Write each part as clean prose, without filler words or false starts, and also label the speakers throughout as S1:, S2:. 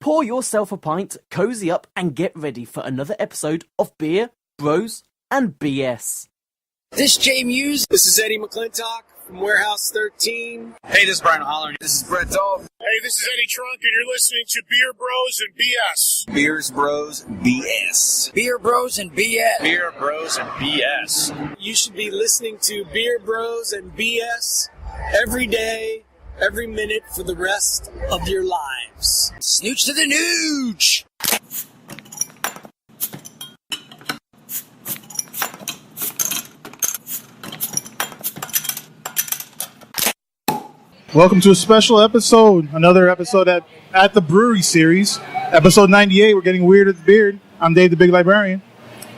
S1: Pour yourself a pint, cozy up, and get ready for another episode of Beer, Bros, and BS.
S2: This is Jay Muse. This is Eddie McClintock from Warehouse 13.
S3: Hey, this is Brian Holler. This is Brett Dolph.
S4: Hey, this is Eddie Trunk, and you're listening to Beer Bros and BS.
S3: Beers, Bros, BS.
S2: Beer Bros and BS.
S3: Beer, Bros, and BS.
S2: You should be listening to Beer Bros and BS every day, every minute for the rest of your lives. Snooch to the nooch!
S5: Welcome to a special episode, another episode at the Brewery Series, episode 98. We're getting weird with the beard. I'm Dave, the Big Librarian.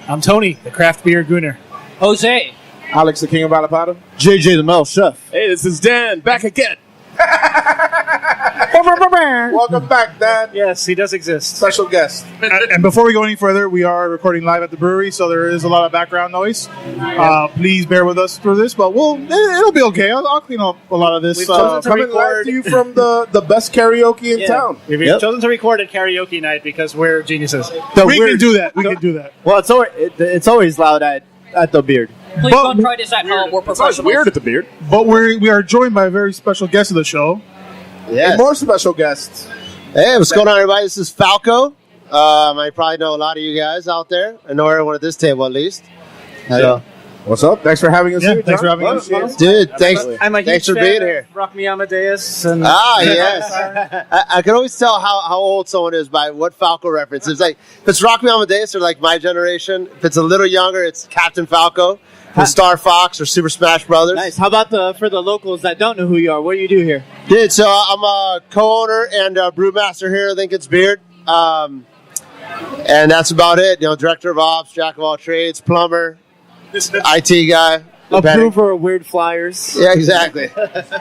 S6: I'm Tony, the craft beer gooner.
S7: Jose.
S8: Alex, the King of Alapata.
S9: JJ, the Mel Chef.
S8: Hey, this is Dan, back again. Welcome back, Dan.
S6: Yes, he does exist.
S8: Special guest.
S5: And before we go any further, we are recording live at the brewery, so there is a lot of background noise. Please bear with us through this, but it'll be okay. I'll clean up a lot of this.
S8: Coming live to you from the best karaoke in town.
S6: We've chosen to record at karaoke night because we're geniuses.
S5: We can do that. We can do that.
S9: Well, it's always loud at the beard.
S7: Please don't try this at home. We're professionals.
S8: It's weird at the beard.
S5: But we are joined by a very special guest of the show.
S9: Yes.
S8: And more special guests.
S9: Hey, what's going on, everybody? This is Falco. I probably know a lot of you guys out there. I know everyone at this table, at least. Hello.
S8: What's up? Thanks for having us here.
S5: Thanks for having us here.
S9: Dude, thanks
S6: I'm
S9: for being here.
S6: Rock Me Amadeus. And
S9: Yes. I can always tell how old someone is by what Falco reference. It's like, if it's Rock Me Amadeus or like my generation, if it's a little younger, it's Captain Falco from Star Fox or Super Smash Brothers.
S10: Nice. How about for the locals that don't know who you are? What do you do here?
S9: Dude, so I'm a co-owner and brewmaster here at Lincoln's Beard. And that's about it. Director of ops, jack of all trades, plumber, IT guy.
S10: Approver of weird flyers.
S9: Yeah, exactly.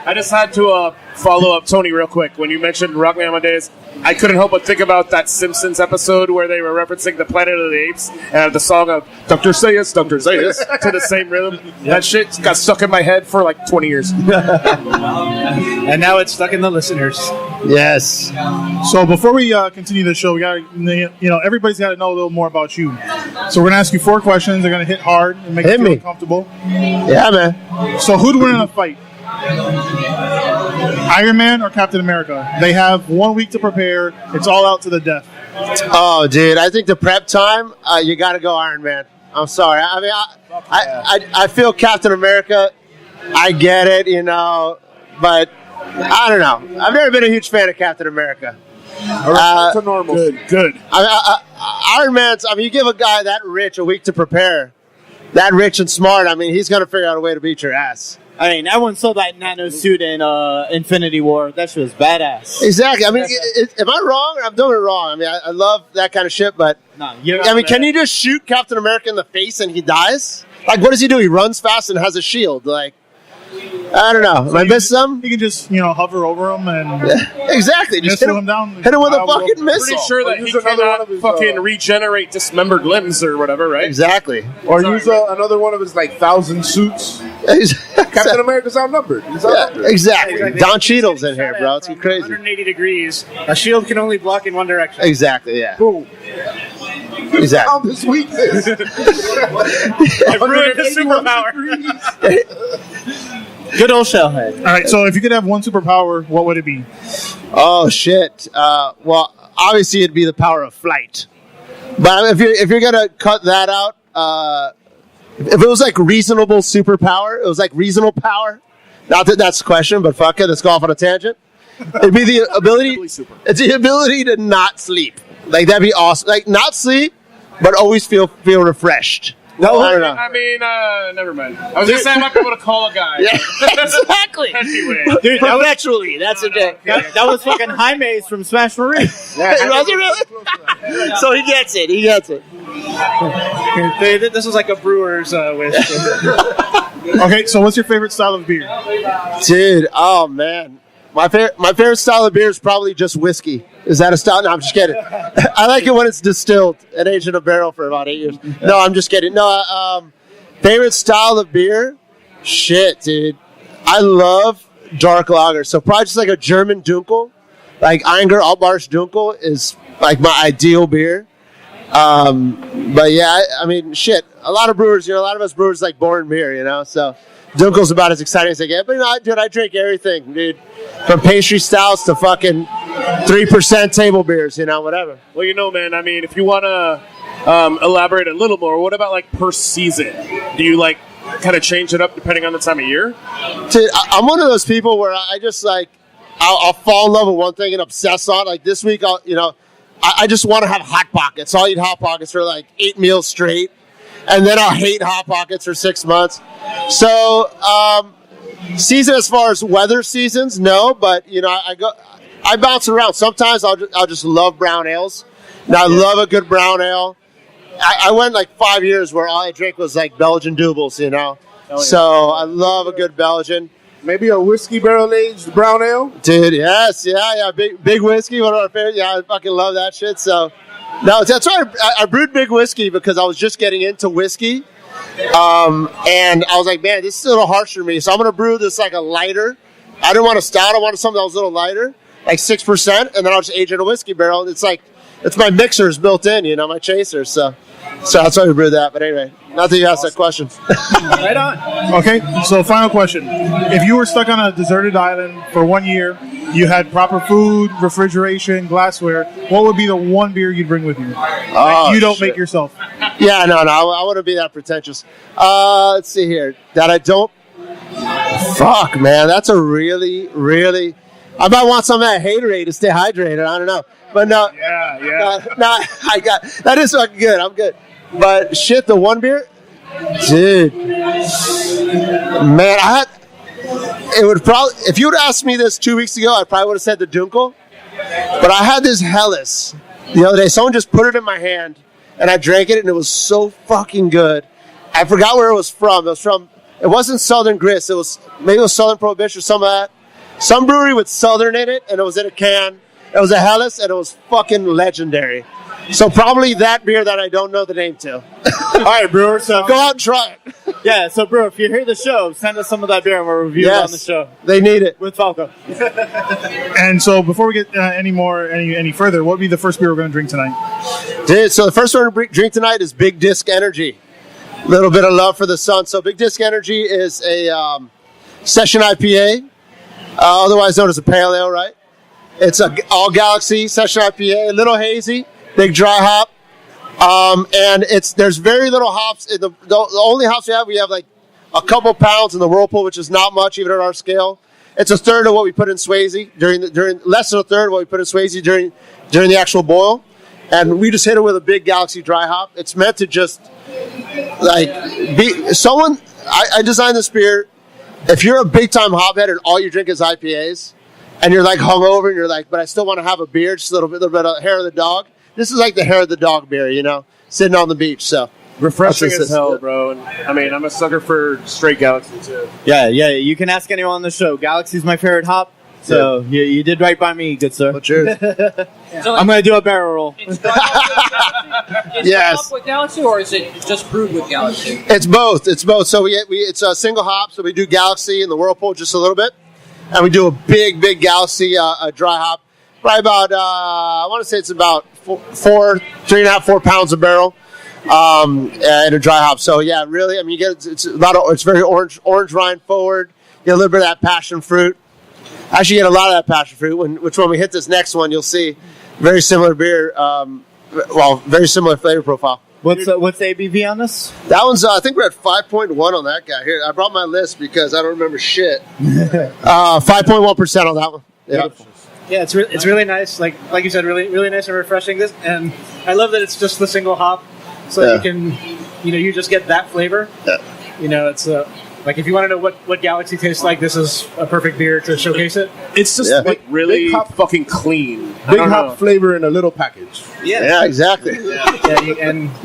S8: I just had to follow up Tony real quick. When you mentioned Rock Me Amadeus, I couldn't help but think about that Simpsons episode where they were referencing the Planet of the Apes and the song of Dr. Sayus to the same rhythm. That shit got stuck in my head for like 20 years.
S6: and now it's stuck in the listeners.
S9: Yes.
S5: So before we continue the show, we got everybody's got to know a little more about you. So we're gonna ask you 4 questions. They're gonna hit hard and make you feel uncomfortable.
S9: Yeah, man.
S5: So who'd win in a fight? Iron Man or Captain America? They have 1 week to prepare. It's all out to the death.
S9: Oh, dude, I think the prep time, you got to go Iron Man. I'm sorry. I mean, I feel Captain America. I get it, but I don't know. I've never been a huge fan of Captain America.
S8: To normal.
S5: Good.
S9: Iron Man's, you give a guy that rich a week to prepare, that rich and smart, he's going to figure out a way to beat your ass.
S10: Everyone saw that nano suit in Infinity War. That shit was badass.
S9: Exactly. Am I wrong or I'm doing it wrong? I love that kind of shit, but can you just shoot Captain America in the face and he dies? Like, what does he do? He runs fast and has a shield. Like, I don't know. Am I missing something?
S5: You can just, hover over him and
S9: exactly. Just hit
S5: him down.
S9: Hit him with a fucking missile.
S8: Pretty sure that he cannot fucking regenerate dismembered limbs or whatever, right?
S9: Exactly.
S8: Or use another one of his 1,000 suits. Captain America's outnumbered. He's outnumbered.
S9: Exactly. Don Cheadle's in here, bro. It's crazy.
S6: 180 degrees. A shield can only block in one direction.
S9: Exactly. Yeah.
S8: Boom.
S9: Exactly.
S8: How this weakness.
S6: I ruined the superpower.
S10: Good old Shellhead.
S5: All right, so if you could have one superpower, what would it be?
S9: Oh, shit. Well, obviously it'd be the power of flight. But if you're going to cut that out, if it was like reasonable superpower, it was like reasonable power. Not that that's the question, but fuck it, let's go off on a tangent. It'd be the ability, it's the ability to not sleep. Like, that'd be awesome. Like, not sleep, but always feel refreshed.
S8: No,
S9: I don't know.
S8: Never mind. I was going to say I might be able to call a guy.
S9: Yeah, exactly.
S8: Anyway.
S10: Dude, perpetually. That's a joke. That was fucking Jaime's from Smash Marie.
S9: Was it really? So he gets it.
S6: This was like a brewer's wish.
S5: Okay, so what's your favorite style of beer?
S9: Dude, oh, man. My favorite style of beer is probably just whiskey. Is that a style? No, I'm just kidding. I like it when it's distilled and aged in a barrel for about 8 years. No, I'm just kidding. No, favorite style of beer? Shit, dude. I love dark lager. So probably just like a German Dunkel. like Einger Altmarsh Dunkel is like my ideal beer. But yeah, I mean, shit. A lot of brewers, a lot of us brewers like boring beer, So Dunkel's about as exciting as I get. But I drink everything, dude. From pastry stouts to fucking 3% table beers, whatever.
S8: Well, man, I mean, if you want to elaborate a little more, what about like per season? Do you like kind of change it up depending on the time of year?
S9: Dude, I'm one of those people where I just like, I'll fall in love with one thing and obsess on. Like this week, I just want to have Hot Pockets. I'll eat Hot Pockets for like 8 meals straight, and then I'll hate Hot Pockets for 6 months. So, season as far as weather seasons, no, but I bounce around. Sometimes I'll just love brown ales. Now I love a good brown ale. I went like 5 years where all I drank was like Belgian doubles, So I love a good Belgian.
S11: Maybe a whiskey barrel aged brown ale?
S9: Dude, yes, yeah. Big whiskey, one of our favorites. Yeah, I fucking love that shit. So, no, that's why I brewed Big Whiskey, because I was just getting into whiskey. And I was like, man, this is a little harsh for me. So I'm going to brew this like a lighter. I didn't want a stout. I wanted something that was a little lighter, like 6%. And then I'll just age it in a whiskey barrel. It's like, it's my mixers built in, my chaser. So that's why we brewed that. But anyway, not that you asked that question.
S7: Right on.
S5: Okay, so final question. If you were stuck on a deserted island for 1 year, you had proper food, refrigeration, glassware, what would be the one beer you'd bring with you? You don't make yourself.
S9: Yeah, no, I wouldn't be that pretentious. Let's see here. That I don't... Fuck, man, that's a really, really... I might want some of that Haterade to stay hydrated. I don't know. But no.
S8: Yeah.
S9: No, I got... That is fucking good. I'm good. But shit, the one beer... Dude. Man, it would probably... If you would have asked me this 2 weeks ago, I probably would have said the Dunkel. But I had this Helles the other day. Someone just put it in my hand, and I drank it, and it was so fucking good. I forgot where it was from. It wasn't Southern Grist. Maybe it was Southern Prohibition or some of that. Some brewery with Southern in it, and it was in a can. It was a Helles, and it was fucking legendary. So probably that beer that I don't know the name to.
S10: All right, brewer. So
S9: go out and try it.
S10: Yeah, so brewer, if you hear the show, send us some of that beer and we'll review it on the show.
S9: They need it
S10: with Falco.
S5: And so before we get any further, what would be the first beer we're going to drink tonight?
S9: Dude, so the first one to drink tonight is Big Disc Energy. A little bit of love for the sun. So Big Disc Energy is a session IPA, otherwise known as a pale ale, right? It's a all Galaxy session IPA, a little hazy, big dry hop, and there's very little hops. The only hops we have like a couple pounds in the Whirlpool, which is not much even at our scale. It's a third of what we put in Swayze during less than a third of what we put in Swayze during the actual boil, and we just hit it with a big Galaxy dry hop. It's meant to just like be someone. I designed this beer. If you're a big time hophead and all you drink is IPAs, and you're like hungover and you're like, but I still want to have a beer, just a little bit of hair of the dog. This is like the hair of the dog beer, sitting on the beach. So
S8: refreshing as hell, bro. And I mean, I'm a sucker for straight Galaxy too.
S10: Yeah. You can ask anyone on the show. Galaxy's my favorite hop. So you did right by me, good sir.
S9: Well, cheers.
S10: So I'm going to do a barrel roll.
S7: It's dry hop with Galaxy, or is it just brewed with Galaxy?
S9: It's both. So it's a single hop. So we do Galaxy in the Whirlpool just a little bit, and we do a big Galaxy dry hop. Probably about I want to say it's about 3.5-4 pounds a barrel, in a dry hop. So yeah, really, I mean, it's very orange rind forward. You get a little bit of that passion fruit. Actually, you get a lot of that passion fruit. When we hit this next one, you'll see very similar beer. Very similar flavor profile.
S10: What's the ABV on this?
S9: That one's I think we're at 5.1 on that guy. Here, I brought my list because I don't remember shit. 5.1% on that one. Yeah.
S6: Yeah, it's really nice. Like you said, really nice and refreshing. And I love that it's just the single hop, so you can, you just get that flavor.
S9: Yeah.
S6: It's like if you want to know what Galaxy tastes like, this is a perfect beer to showcase it.
S8: It's just like really big hop, fucking clean.
S11: Big hop flavor in a little package.
S9: Yeah, exactly.
S6: Is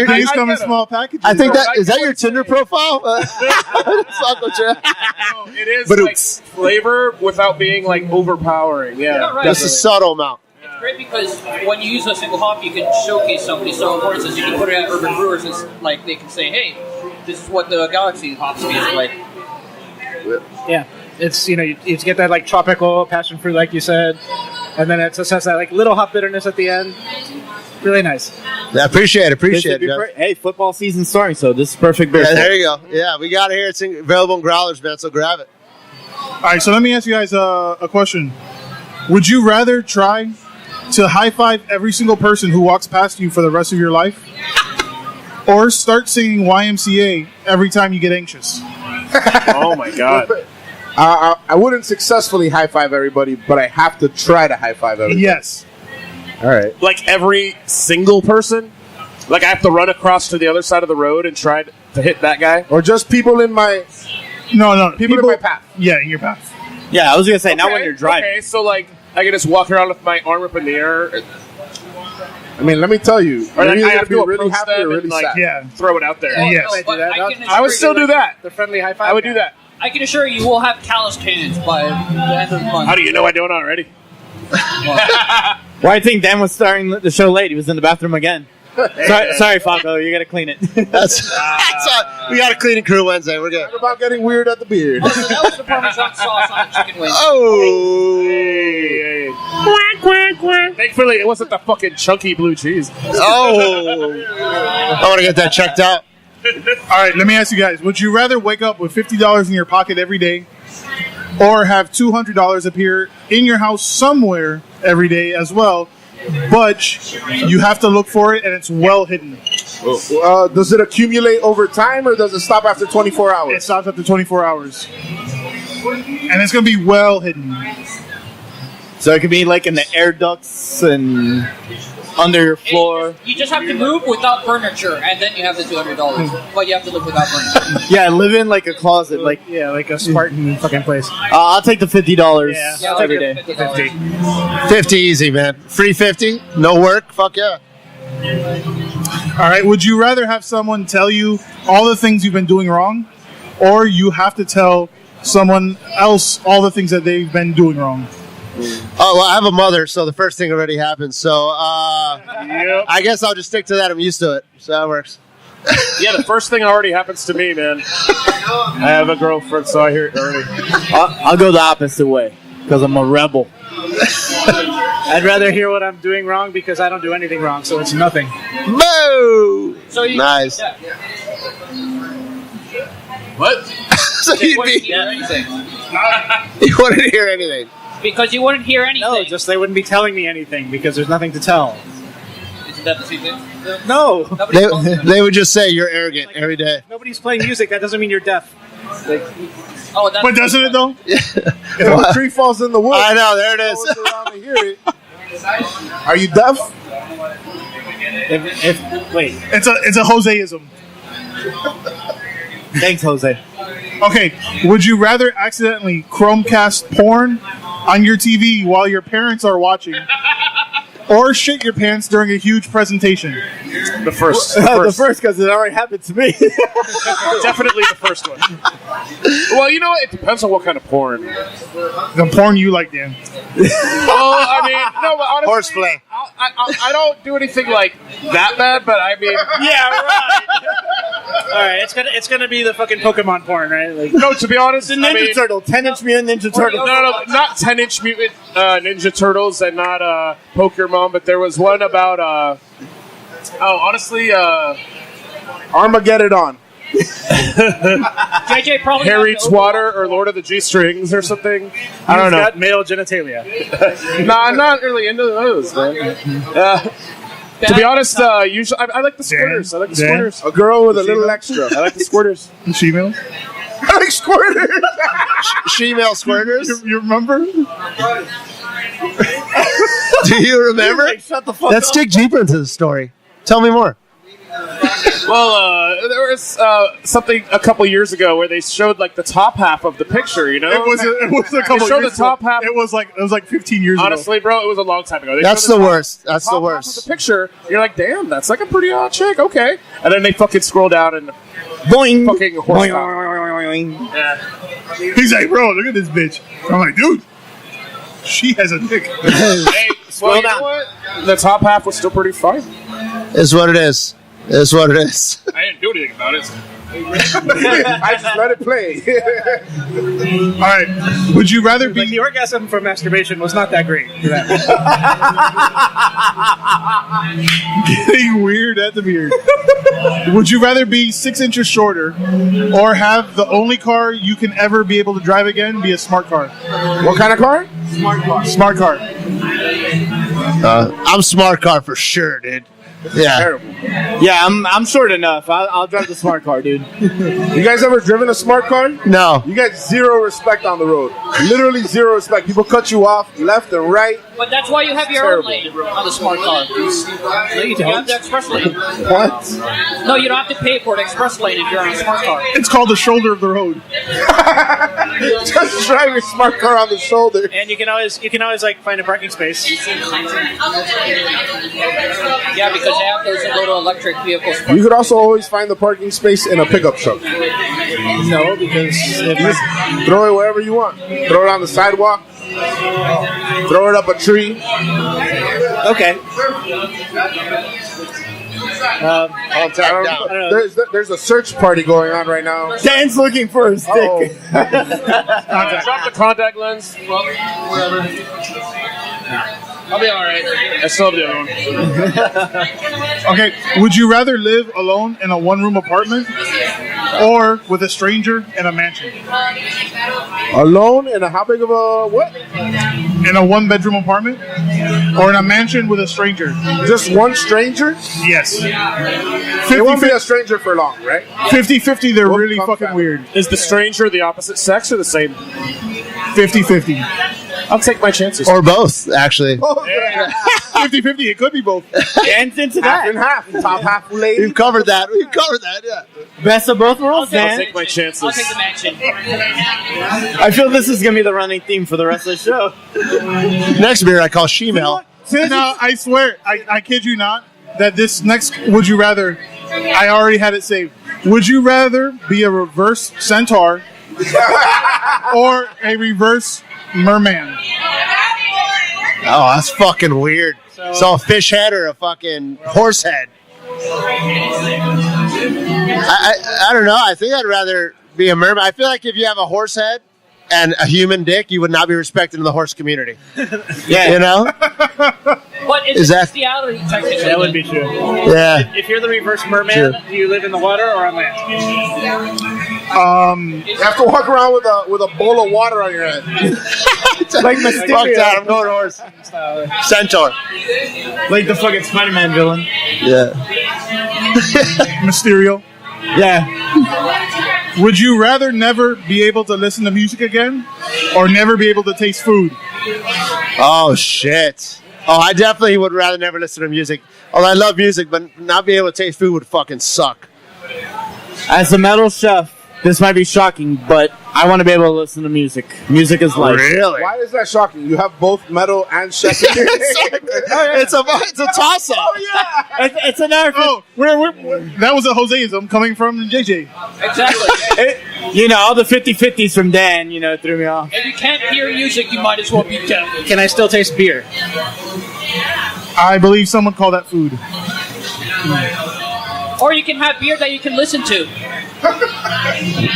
S5: These come in small packages.
S9: I think is that your Tinder profile?
S8: It is like flavor without being like overpowering. Yeah,
S7: right.
S9: Just a subtle amount.
S7: It's great because when you use a single hop, you can showcase somebody. So, for instance, you can put it at Urban Brewers, and they can say, "Hey, this is what the Galaxy hops taste like."
S6: Yeah, It's you get that like tropical passion fruit, like you said, and then it just has that like little hop bitterness at the end. Really nice.
S9: Yeah, appreciate it.
S10: Hey, football season's starting, so this is perfect beer.
S9: Yeah, there you go. Yeah, we got it here. It's available in growlers, man. So grab it.
S5: All right, so let me ask you guys a question. Would you rather try to high five every single person who walks past you for the rest of your life, or start singing YMCA every time you get anxious?
S8: Oh my god.
S11: I wouldn't successfully high five everybody, but I have to try to high five everybody.
S5: Yes.
S11: All right.
S8: Like every single person? Like I have to run across to the other side of the road and try to hit that guy?
S11: Or just people in my...
S5: No.
S11: People in my path.
S5: Yeah, in your path.
S10: Yeah, I was going to say, not when you're driving.
S8: Okay, so like I can just walk around with my arm up in the air.
S11: I mean, let me tell you.
S8: Or like,
S11: you're
S8: I
S11: either
S8: have to
S11: be really
S8: approach
S11: happy or
S8: them
S11: really
S8: and like
S11: sad.
S8: throw it out there.
S5: Yes.
S8: I would still do that.
S6: The friendly high five.
S8: I would do that.
S7: I can assure you will have calloused hands by the end of the month.
S8: How do you know I don't already?
S10: Well, I think Dan was starting the show late. He was in the bathroom again. Sorry, Falco. You got to clean it.
S9: That's we got a cleaning crew Wednesday. We're good.
S11: What about getting weird at the beard?
S7: Oh, so that was the Parmesan sauce on the chicken wings.
S9: Oh.
S8: Hey. Quack, quack, quack. Thankfully, it wasn't the fucking chunky blue cheese.
S9: Oh. I want to get that checked out.
S5: All right, let me ask you guys. Would you rather wake up with $50 in your pocket every day, or have $200 appear in your house somewhere every day as well, but you have to look for it and it's well hidden?
S11: Does it accumulate over time, or does it stop after 24 hours?
S5: It stops after 24 hours. And it's going to be well hidden.
S10: So it could be like in the air ducts and under your floor.
S7: You just have to move without furniture, and then you have the $200. But you have to live without furniture.
S10: Yeah, live in like a closet. Like
S6: like a Spartan fucking place.
S10: I'll take the $50
S7: Yeah,
S10: every day.
S7: $50.
S9: 50 easy, man. Free 50. No work. Fuck yeah.
S5: All right, would you rather have someone tell you all the things you've been doing wrong, or you have to tell someone else all the things that they've been doing wrong?
S9: Oh, well, I have a mother, so the first thing already happened. So I guess I'll just stick to that. I'm used to it. So that works.
S8: Yeah, the first thing already happens to me, man. I have a girlfriend, so I hear it already.
S10: I'll go the opposite way because I'm a rebel.
S6: I'd rather hear what I'm doing wrong because I don't do anything wrong, so it's nothing.
S9: Boo!
S7: So you,
S9: Nice.
S7: Yeah.
S8: What?
S9: So
S7: You
S9: you'd
S7: wouldn't
S9: be,
S7: hear anything.
S9: you wouldn't hear anything.
S7: Because you wouldn't hear anything.
S6: No, just they wouldn't be telling me anything because there's nothing to tell.
S7: Isn't that the same thing?
S6: No.
S7: Nobody's supposed to.
S9: They would just say you're arrogant every day.
S6: Nobody's playing music. That doesn't mean you're deaf.
S7: Oh, that's
S5: But doesn't it, though?
S11: If a tree falls in the woods,
S9: I know, there it
S11: no
S9: is.
S11: one's around to hear it. Are you deaf?
S6: Wait.
S5: It's a Joseism.
S10: Thanks, Jose.
S5: Okay, would you rather accidentally Chromecast porn on your TV while your parents are watching, or shit your pants during a huge presentation?
S8: The first.
S10: The first, because it already happened to me.
S8: Definitely the first one. Well, you know what? It depends on what kind of porn.
S5: The porn you like, Dan.
S8: Well, I mean, no, but honestly,
S9: Horseplay.
S8: I don't do anything like that bad, but I mean,
S6: Yeah, right. All right, it's gonna be the fucking Pokemon porn, right? Like,
S8: no, to be honest,
S10: The Ninja Turtle, 10-inch Mutant Ninja Turtle.
S8: No, not 10-inch Mutant Ninja Turtles and not Pokemon, but there was one about, honestly,
S11: Armageddon.
S7: JJ probably
S8: Harry
S7: has to
S8: Water or Lord of the G-Strings or something. I don't know.
S6: got male genitalia.
S8: No, I'm not really into those, man. To be honest, usually I like the squirters. I like the squirters.
S11: A girl with a little extra.
S8: I like the squirters.
S5: She-male?
S11: I like squirters.
S9: She-male squirters?
S5: You remember?
S9: Do you remember?
S10: Shut the fuck
S9: Let's dig deeper into the story. Tell me more.
S8: Well, there was something a couple years ago where they showed like the top half of the picture. You know,
S5: It was a couple
S8: They showed
S5: years
S8: the top
S5: ago.
S8: half.
S5: It was like 15 years
S8: Honestly, bro, it was a long time ago. They
S9: That's
S8: showed
S9: the
S8: top-
S9: worst. That's the
S8: top half
S9: worst.
S8: of the picture. You're like, damn, that's like a pretty hot chick. Okay, and then they fucking scroll down and
S10: Boing.
S8: fucking horsepower.
S10: Boing.
S8: Yeah.
S5: ago. He's like, bro, look at this bitch. I'm like, dude, she has a dick.
S8: Hey, well, you know what? The top half was still pretty fine.
S9: Is what it is. Is what it is.
S8: I didn't do anything about it.
S11: I just let it play.
S5: All right. Would you rather be
S6: the orgasm from masturbation was not that great for that.
S5: getting weird at the beard? Would you rather be 6 inches shorter or have the only car you can ever be able to drive again be a smart car?
S11: What kind of car?
S5: Smart car.
S9: I'm smart car for sure, dude. Yeah.
S11: Terrible.
S10: Yeah, I'm short enough. I'll drive the smart car, dude.
S11: You guys ever driven a smart car?
S9: No.
S11: You get zero respect on the road. Literally zero respect. People cut you off left and right.
S7: But that's why you have your own lane on the smart car. You have the express lane.
S11: What?
S7: No, you don't have to pay for the express lane if you're on a smart car.
S5: It's called the shoulder of the road.
S11: Just drive your smart car on the shoulder.
S6: And you can always like find a parking space.
S7: Yeah, because they have those little electric vehicles.
S11: You could also always find the parking space in a pickup truck.
S6: No, because
S11: You just throw it wherever you want. Throw it on the sidewalk. Throw it up a tree.
S6: okay.
S9: I'll tap
S11: I don't know. There's a search party going on right now.
S10: Dan's looking for a stick.
S11: Oh.
S8: Drop the contact lens. I'll be all right. I still have the other one.
S5: Okay. Would you rather live alone in a one-room apartment or with a stranger in a mansion?
S11: Alone in a how big of a what?
S5: In a one-bedroom apartment or in a mansion with a stranger?
S11: Just one stranger?
S5: Yes.
S11: It won't be a stranger for long, right?
S5: 50-50, they're
S11: We'll
S5: really
S11: come
S5: fucking
S11: back.
S5: weird.
S8: Is the stranger the opposite sex or the same?
S5: 50-50.
S8: I'll take my chances.
S9: Or both, actually.
S5: 50-50, it could be both.
S10: Dan's into
S11: Half
S10: that.
S11: and half. Top half lady.
S9: We've covered that. Yeah.
S10: Best of both worlds,
S8: I'll
S10: Dan.
S8: take my chances.
S7: I'll take the mansion.
S10: I feel this is going to be the running theme for the rest of the show.
S9: Next beer I call Shemale.
S5: No, I swear, I kid you not, that this next Would You Rather, I already had it saved. Would you rather be a reverse centaur or a reverse merman?
S9: Oh, that's fucking weird. So a fish head or a fucking horse head? I don't know. I think I'd rather be a merman. I feel like if you have a horse head and a human dick, you would not be respected in the horse community.
S10: Yeah.
S9: You know?
S7: But it's
S9: Is that-
S7: bestiality, technically.
S6: That would be true.
S9: Yeah.
S6: If you're the reverse merman,
S9: True.
S6: do you live in the water or on land?
S11: You have to walk around with a bowl of water on your head.
S9: Like fuck that. I'm going horse. Centaur.
S10: Like the fucking Spider-Man villain.
S9: Yeah.
S5: Mysterio.
S10: Yeah.
S5: Would you rather never be able to listen to music again or never be able to taste food?
S9: Oh, shit. Oh, I definitely would rather never listen to music. Although I love music, but not being able to taste food would fucking suck.
S10: As a metal chef, this might be shocking, but I want to be able to listen to music. Music is life.
S9: Really?
S11: Why is that shocking? You have both metal and chef.
S9: It's a toss-up.
S11: Oh, yeah.
S10: It's an art.
S5: Oh, that was a Joseism coming from JJ.
S7: Exactly.
S10: You know, all the 50-50s from Dan, threw me off.
S7: If you can't hear music, you might as well be deaf.
S6: Can I still taste beer?
S5: I believe someone called that food.
S7: Or you can have beer that you can listen to.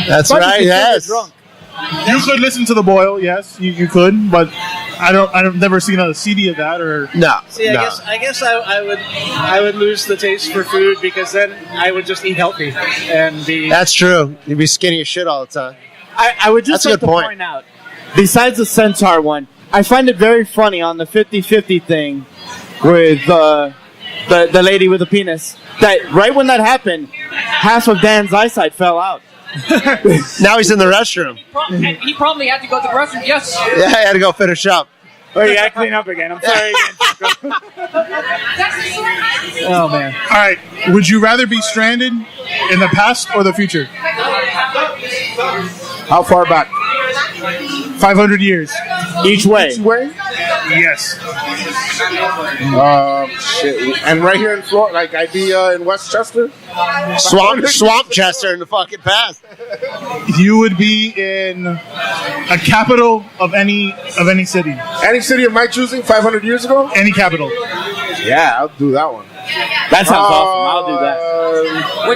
S9: That's right, yes.
S5: You could listen to the boil, yes, you could, but I've never seen a CD of that or
S9: No.
S6: See, I guess I would lose the taste for food because then I would just eat healthy and be.
S9: That's true. You'd be skinny as shit all the time.
S10: I would just
S9: That's a
S10: like
S9: good
S10: to
S9: point.
S10: point out, besides the centaur one, I find it very funny on the 50-50 thing with the lady with the penis, that right when that happened, half of Dan's eyesight fell out.
S9: Now he's in the restroom.
S7: And he probably had to go to the restroom, yes.
S9: Yeah, I had to go finish up.
S10: Oh, you gotta clean up again. I'm sorry again.
S6: Oh man!
S5: All right, would you rather be stranded in the past or the future?
S11: How far back?
S5: 500 years.
S10: Each way.
S11: Each way?
S5: Yes.
S11: Shit. And right here in Florida, like I'd be in Westchester.
S9: Swamp Chester in the fucking past.
S5: You would be in a capital of any city.
S11: Any city of my choosing 500 years ago?
S5: Any capital.
S11: Yeah, I'll do that one.
S10: That sounds awesome. I'll do that.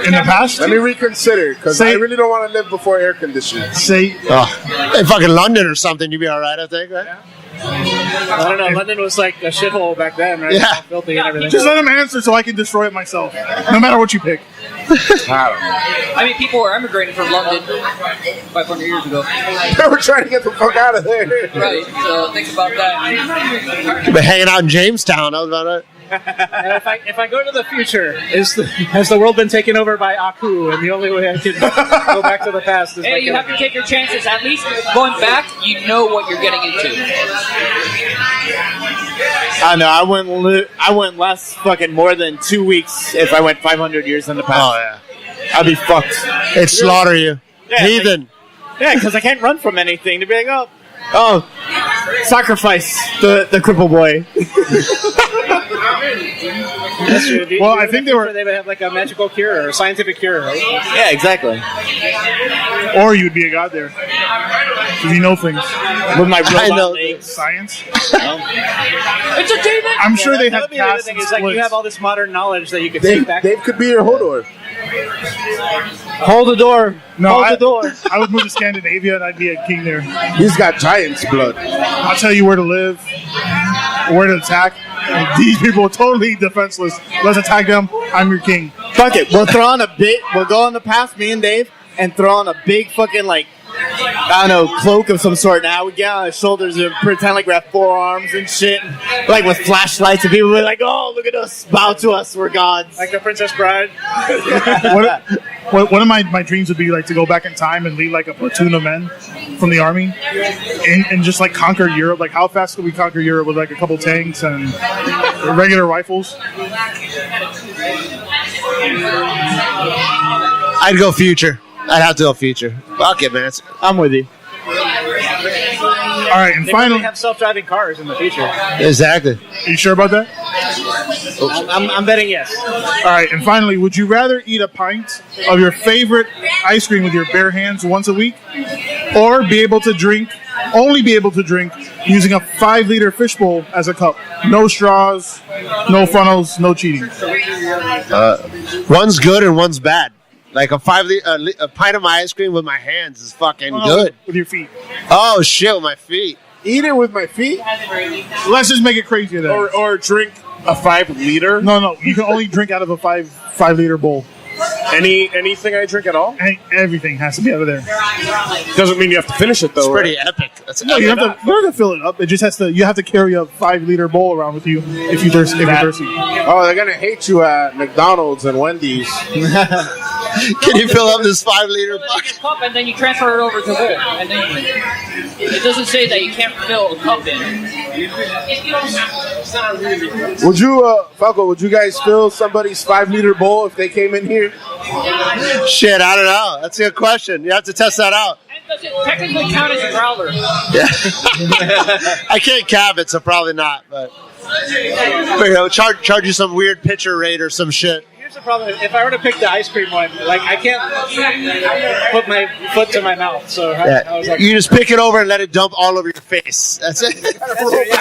S5: In the past?
S11: Let me reconsider, because I really don't want to live before air conditioning.
S5: Say,
S9: in fucking London or something, you'd be all right, I think, right?
S6: I don't know. London was like a shithole back then, right?
S9: Yeah.
S6: All filthy and everything.
S5: just let him answer so I can destroy it myself. No matter what you pick.
S7: I mean, people were emigrating from London 500 years ago.
S11: They were trying to get the fuck out of there.
S7: Right, so think about that.
S9: You've been hanging out in Jamestown. That was about it.
S6: And if I go to the future, has the world been taken over by Aku? And the only way I can go back to the past is
S7: Hey, you have to take your chances. At least going back, you know what you're getting into.
S10: I know. I wouldn't last fucking more than 2 weeks if I went 500 years in the past.
S9: Oh, yeah.
S10: I'd be fucked.
S9: It'd slaughter you.
S10: Yeah,
S9: Heathen.
S10: Yeah, because I can't run from anything. To be like, oh, sacrifice the cripple boy.
S6: That's true.
S5: Well, I think they would
S6: have like a magical cure or a scientific cure, right?
S10: Yeah, exactly.
S5: Or you'd be a god there. Because you know things.
S10: With my robot legs.
S5: Science.
S7: It's a demon!
S5: I'm sure they have
S6: That would be the other
S5: cast
S6: thing. Is like you have all this modern knowledge that you could take back.
S11: Dave could be your Hodor.
S10: Hold the door. Hold the door.
S5: I would move to Scandinavia and I'd be a king there.
S11: He's got giant's blood.
S5: I'll tell you where to live, where to attack. These people are totally defenseless. Let's attack them. I'm your king.
S10: Fuck it. We'll throw on we'll go on the path, me and Dave, and throw on a big fucking, like, I don't know, cloak of some sort. Now we get on our shoulders and pretend like we have 4 arms and shit. Like with flashlights, and people will be like, oh, look at us. Bow to us. We're gods.
S6: Like the Princess Bride.
S5: One of my dreams would be like to go back in time and lead like a platoon of men from the army and just like conquer Europe. Like how fast could we conquer Europe with like a couple tanks and regular rifles?
S9: I'd go future. I'd have to go future. Fuck it, man.
S10: I'm with you.
S5: All right, and
S6: They
S5: finally,
S6: have self-driving cars in the future.
S9: Exactly.
S5: Are you sure about that?
S6: I'm betting yes.
S5: All right, and finally, would you rather eat a pint of your favorite ice cream with your bare hands once a week, or only be able to drink using a 5-liter fishbowl as a cup? No straws, no funnels, no cheating.
S9: One's good and one's bad. Like a pint of my ice cream with my hands is fucking good.
S5: With your feet.
S9: Oh shit, with my feet.
S11: Eat it with my feet?
S5: Let's just make it crazier then.
S8: Or drink a 5-liter.
S5: No. You can only drink out of a 5-liter bowl.
S8: Anything I drink at all?
S5: Everything has to be out of there.
S8: Doesn't mean you have to finish it though.
S9: It's pretty
S8: right?
S9: epic. That's
S5: No, you have to fill it up. It just has to. You have to carry a 5-liter bowl around with you if you're thirsty.
S11: Oh, they're gonna hate you at McDonald's and Wendy's.
S9: Can you fill up this 5-liter
S7: bucket? Cup and then you transfer it over to bowl, and then it doesn't say that you can't fill a cup in.
S11: Would you, Falco? Would you guys fill somebody's 5-liter bowl if they came in here?
S9: Shit, I don't know. That's a good question. You have to test that out.
S7: And does it technically count as a growler?
S9: Yeah. I can't cap it, so probably not. But charge you some weird pitcher rate or some shit.
S6: Here's the problem: if I were to pick the ice cream one, like I can't put my foot to my mouth. So I was like,
S9: you just pick it over and let it dump all over your face. That's it.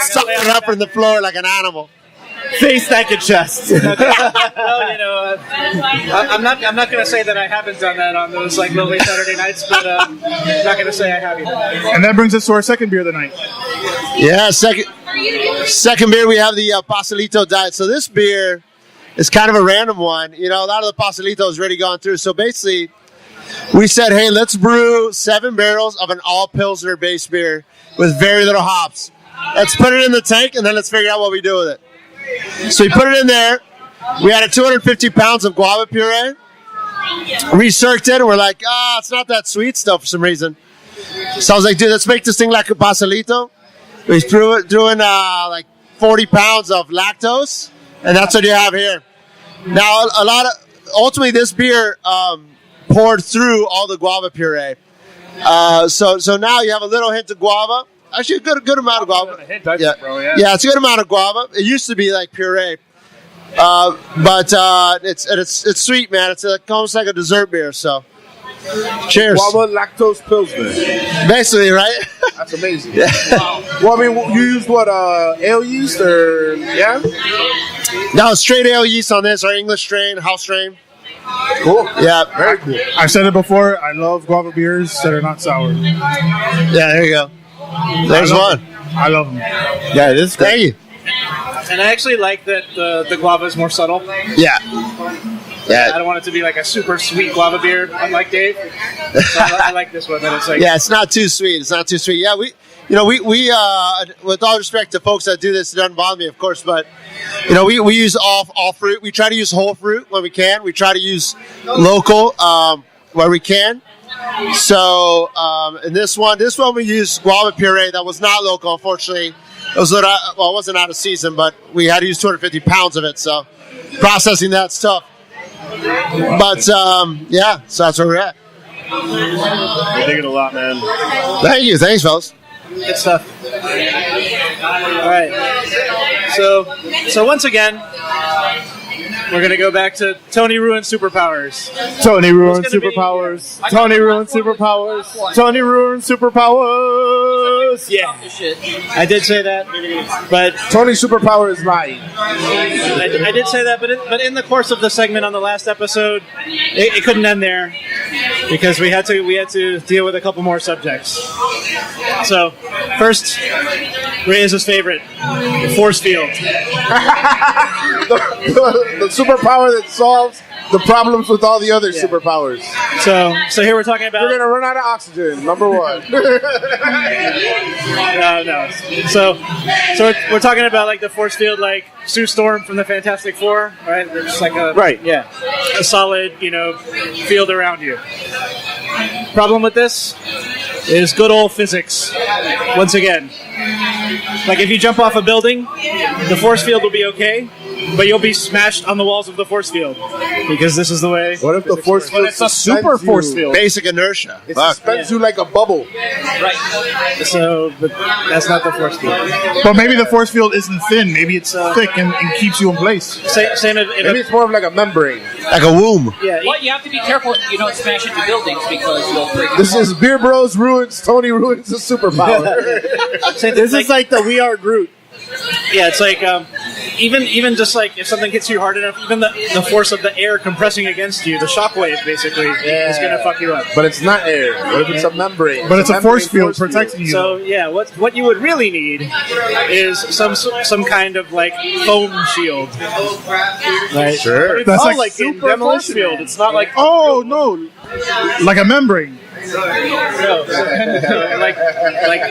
S9: Suck it up on the floor like an animal.
S10: Face, neck, and chest.
S6: I'm not going to say that I haven't done that on those like lovely Saturday nights, but I'm not going to say I have either.
S5: And that brings us to our second beer of the night.
S9: Yeah, second beer we have the Pastelito Diet. So this beer is kind of a random one. You know, a lot of the Pastelito has already gone through. So basically, we said, hey, let's brew 7 barrels of an all Pilsner base beer with very little hops. Let's put it in the tank and then let's figure out what we do with it. So we put it in there. We added 250 pounds of guava puree. Recirced it, and we're like, it's not that sweet stuff for some reason. So I was like, dude, let's make this thing like a pastelito. We threw in like 40 pounds of lactose, and that's what you have here. Now, ultimately, this beer poured through all the guava puree. So now you have a little hint of guava. Actually, a good amount of guava. Yeah, it's a good amount of guava. It used to be like puree, but it's sweet, man. It's almost like a dessert beer. So, cheers.
S11: Guava lactose pilsner.
S9: Basically, right?
S11: That's amazing. Yeah. Wow. Well, I mean, you used what ale yeast or yeah?
S9: No, straight ale yeast on this. Our English strain, house strain.
S11: Cool.
S9: Yeah.
S11: Very cool.
S5: I've said it before. I love guava beers that are not sour.
S9: Yeah, there you go. There's one.
S5: I love them.
S10: Yeah, it is great.
S9: Thank you.
S6: And I actually like that the guava is more subtle.
S9: Yeah.
S6: I don't want it to be like a super sweet guava beer, unlike Dave. So I like this one. That it's like,
S9: Yeah, it's not too sweet. It's not too sweet. Yeah, we with all respect to folks that do this, it doesn't bother me, of course, but we use all fruit. We try to use whole fruit when we can. We try to use local where we can. So in this one we used guava puree that was not local, unfortunately. It wasn't out of season, but we had to use 250 pounds of it, so processing that's tough. But so that's where we're at.
S8: I dig it a lot, man.
S9: Thank you. Thanks, fellas.
S6: good stuff. All right. So once again, we're gonna go back to Tony ruined superpowers.
S10: Tony ruined superpowers. Tony ruined superpowers. Tony ruined superpowers. Yeah.
S6: I did say that, but
S11: Tony's superpower is lying.
S6: I did say that, but in the course of the segment on the last episode, it couldn't end there because we had to deal with a couple more subjects. So first, Reyes' favorite, the force field.
S11: the superpower that solves the problems with all the other superpowers.
S6: So here we're talking about...
S11: We're going to run out of oxygen, number one.
S6: No. So we're talking about like the force field, like Sue Storm from the Fantastic Four, right? It's just like a solid, field around you. Problem with this is good old physics. Once again, like if you jump off a building, the force field will be okay, but you'll be smashed on the walls of the force field because this is the way.
S11: What if the force field?
S8: It's a super force field.
S9: Basic inertia.
S11: It suspends you like a bubble.
S6: Right. So, but that's not the force field.
S5: But maybe the force field isn't thin. Maybe it's thick and keeps you in place.
S6: Same
S11: Maybe it's more of like a membrane.
S9: Like a womb.
S6: Yeah.
S7: But you have to be careful you don't smash into buildings because you'll break.
S11: This is Beer Bros ruins Tony ruins the superpower.
S10: This is like the We Are Groot.
S6: Yeah, it's like even just like if something hits you hard enough, even the force of the air compressing against you, the shockwave basically is going to fuck you up.
S11: But it's not air. What if it's a membrane?
S5: But it's a force field protecting you.
S6: So yeah, what you would really need is some kind of like foam shield. Right.
S11: Sure.
S8: It's
S5: That's
S8: all
S5: like
S8: like in Demolition Field. It's not like
S5: Oh no, like a membrane.
S6: No, like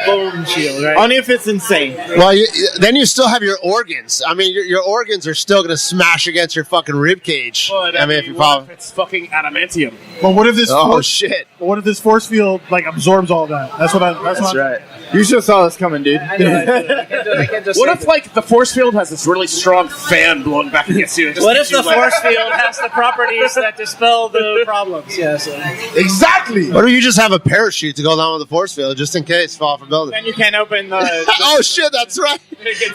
S6: foam shield, right?
S10: Only if it's insane.
S9: Well, then you still have your organs. I mean, your organs are still going to smash against your fucking rib cage.
S8: But,
S9: if you
S8: what
S9: follow.
S8: if it's fucking adamantium?
S5: But what if this?
S9: Shit!
S5: What if this force field like absorbs all that? That's
S10: right. You should have saw this coming, dude.
S6: I can't just
S8: What if like the force field has this really strong fan blowing back against you?
S6: What if the force field has the properties that dispel the problems? Yeah, so.
S11: Exactly.
S9: What if you just have a parachute to go down with the force field just in case fall off a building?
S10: And you can't open the...
S9: Oh shit, that's right.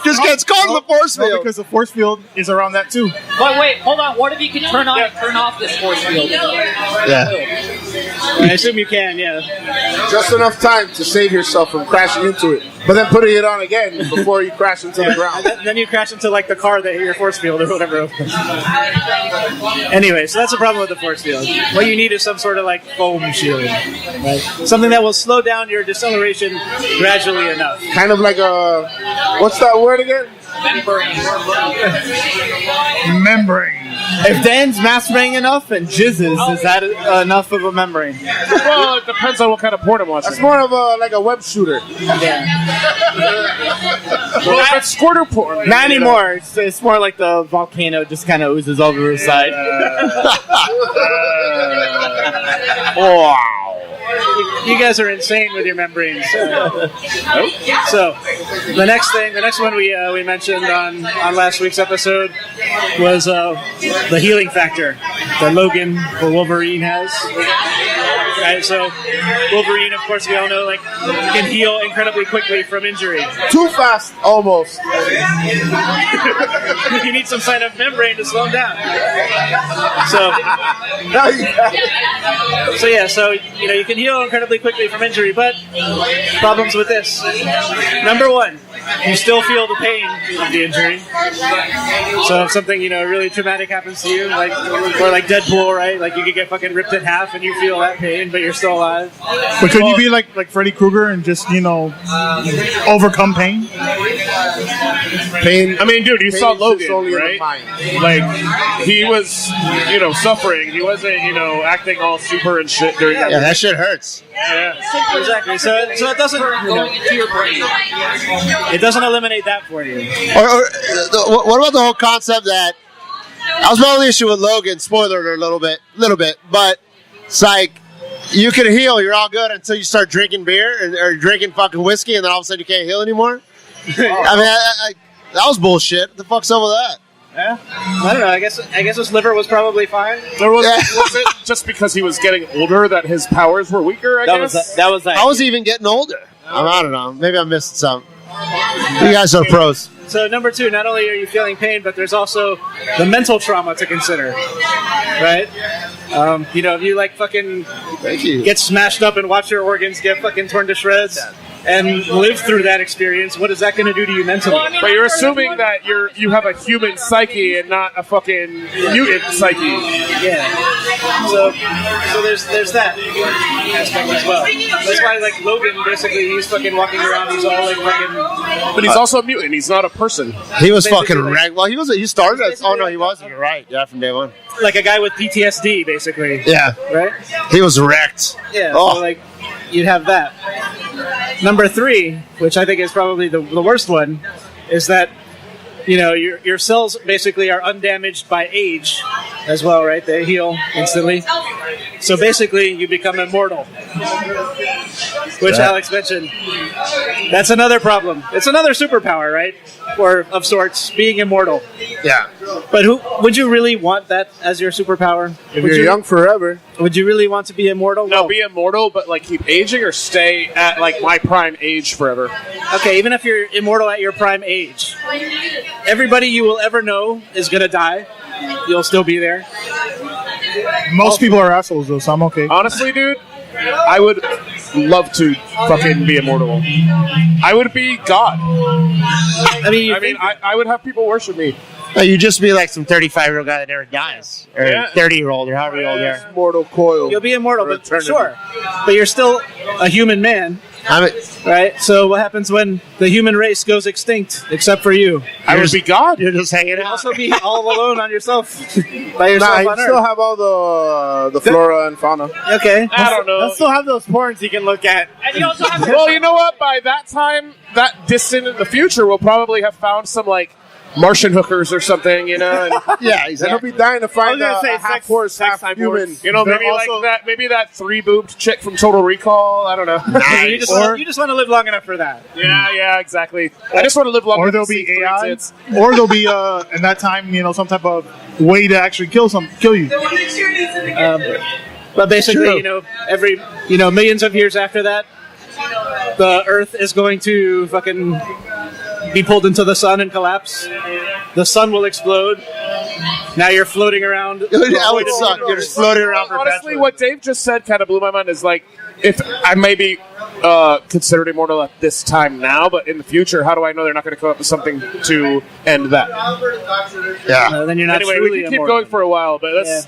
S9: Just gets caught in the force
S5: No,
S9: field.
S5: because the force field is around that too.
S7: But wait, hold on. What if you can turn off this force field?
S9: Yeah.
S6: I assume you can, yeah.
S11: Just enough time to save yourself from crashing into it, but then putting it on again before you crash into the ground.
S6: And then you crash into like the car that hit your force field or whatever. Anyway, so that's the problem with the force field. What you need is some sort of like foam shield, right? Something that will slow down your deceleration gradually enough.
S11: Kind of like a, what's that word again?
S5: Membrane.
S10: If Dan's masturbating enough and jizzes, is that enough of a membrane?
S8: Well, it depends on what kind of porn it wants.
S11: That's more of a like a web shooter.
S6: Yeah.
S8: Well, that's squirter porn.
S10: Not anymore. It's more like the volcano just kind of oozes over his side.
S9: Wow.
S6: You guys are insane with your membranes. So, the next one we mentioned on last week's episode was the healing factor that Logan or Wolverine has. Right, so Wolverine, of course, we all know, like can heal incredibly quickly from injury.
S11: Too fast, almost.
S6: You need some kind of membrane to slow him down. So you can heal incredibly quickly from injury, but problems with this. Number one, you still feel the pain of the injury. So if something, really traumatic happens to you, or like Deadpool, right? Like you could get fucking ripped in half and you feel that pain, but you're still alive.
S5: But could you be like Freddy Krueger and just, overcome pain?
S8: I mean, dude, you saw Logan, right? Like, he was, suffering. He wasn't, acting all super and shit during that.
S9: Yeah, that shit hurts.
S6: Yeah, exactly. So it doesn't go into your brain. It doesn't eliminate that for you.
S9: Or what about the whole concept that was my only issue with Logan? Spoiler alert, a little bit, but it's like you can heal, you're all good until you start drinking beer or drinking fucking whiskey, and then all of a sudden you can't heal anymore. I mean, that was bullshit. What the fuck's up with that?
S6: Yeah, I don't know. I guess his liver was probably fine.
S8: Was it just because he was getting older that his powers were weaker? I guess
S10: that was.
S9: I was even getting older. I don't know. Maybe I missed something. You guys are pros.
S6: So number 2, not only are you feeling pain, but there's also the mental trauma to consider, right? If you fucking get smashed up and watch your organs get fucking torn to shreds. And live through that experience, what is that going to do to you mentally?
S8: But you're assuming that you have a human psyche and not a fucking mutant psyche.
S6: Yeah. So there's that aspect as well. That's why Logan basically he's fucking walking around. He's all fucking.
S8: But he's also a mutant. He's not a person.
S9: He was fucking wrecked. Well, he started as. Oh no, he wasn't. You're right. Yeah, from day one.
S6: Like a guy with PTSD, basically.
S9: Yeah.
S6: Right.
S9: He was wrecked.
S6: Yeah. Oh. So you'd have that. Number 3, which I think is probably the worst one, is that your cells basically are undamaged by age as well, right? They heal instantly. So basically, you become immortal, which Alex mentioned. That's another problem. It's another superpower, right? Or of sorts, being immortal.
S9: Yeah.
S6: But would you really want that as your superpower?
S11: If you're young forever.
S6: Would you really want to be immortal?
S8: No, be immortal, but keep aging or stay at my prime age forever.
S6: Okay, even if you're immortal at your prime age, everybody you will ever know is gonna die. You'll still be there.
S5: Most people are assholes, though, so I'm okay.
S8: Honestly, dude, I would love to fucking be immortal. I would be God. I would have people worship me.
S9: You just be like some 35-year-old guy that never dies, or 30-year-old, or however old you are.
S11: Mortal coil.
S6: You'll be immortal, but sure. But you're still a human man, right? So what happens when the human race goes extinct, except for you?
S8: I would be God.
S9: You're just hanging out.
S6: Also be all alone on yourself, by yourself on
S11: you still
S6: Earth.
S11: have all the flora and fauna.
S6: Okay.
S8: I don't know.
S10: I'll still have those porns you can look at.
S7: And you also have
S8: Well, you know what? By that time, that distant in the future, we'll probably have found some Martian hookers or something, And,
S9: Yeah,
S11: and he'll be dying to find a half horse, half human.
S8: Maybe that 3-boobed chick from Total Recall. I don't know.
S6: Nice. You just want to live long enough for that.
S8: Yeah, exactly. I just want to live long enough.
S5: Or there'll be AI, or there'll be in that time, some type of way to actually kill you.
S6: But basically, every millions of years after that, the Earth is going to fucking be pulled into the sun and collapse. The sun will explode. Now you're floating around.
S9: That would suck. You're just floating around perpetually.
S8: Honestly, what Dave just said kind of blew my mind. Is if I may be considered immortal at this time now, but in the future, how do I know they're not going to come up with something to end that?
S9: Yeah.
S6: Then you're not
S8: Anyway,
S6: truly
S8: we can keep
S6: immortal.
S8: going for a while, but that's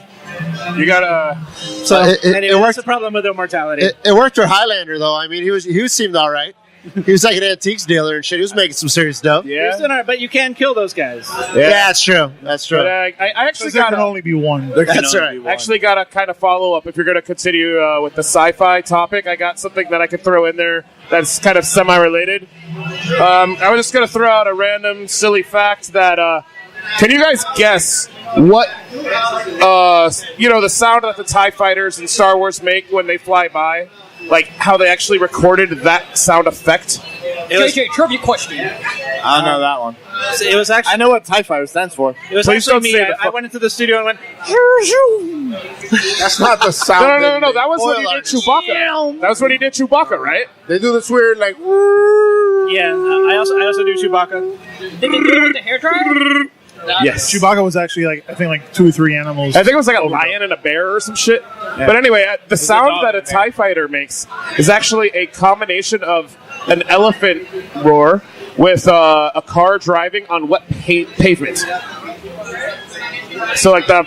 S8: you gotta.
S6: So
S9: it
S6: that's
S9: worked.
S6: the problem with immortality.
S9: It worked for Highlander, though. I mean, he seemed all right. He was like an antiques dealer and shit. He was making some serious stuff.
S8: Yeah,
S6: but you can kill those guys.
S9: Yeah, that's true. That's true.
S8: But I actually
S5: There can only be one.
S9: That's right.
S8: Actually, got a kind of follow up. If you're going to continue with the sci-fi topic, I got something that I could throw in there that's kind of semi-related. I was just going to throw out a random silly fact that. Can you guys guess what the sound that the TIE fighters in Star Wars make when they fly by? Like how they actually recorded that sound effect?
S7: JJ, trivia question.
S10: I don't know that one.
S6: It was actually.
S10: I know what TIE Fighter stands for.
S6: It was
S8: Please
S6: actually
S8: don't
S6: me.
S8: say
S6: I went into the studio and went.
S11: That's not the sound.
S8: No. That was when he did Chewbacca. That was when he did Chewbacca, right?
S11: They do this weird
S6: Yeah, I also do Chewbacca.
S7: Did they do it with the hair dryer?
S8: Yes.
S5: Chewbacca was actually I think 2 or 3 animals.
S8: I think it was like a lion and a bear or some shit. Yeah. But anyway, the sound that a TIE fighter makes is actually a combination of an elephant roar with a car driving on wet pavement. So like the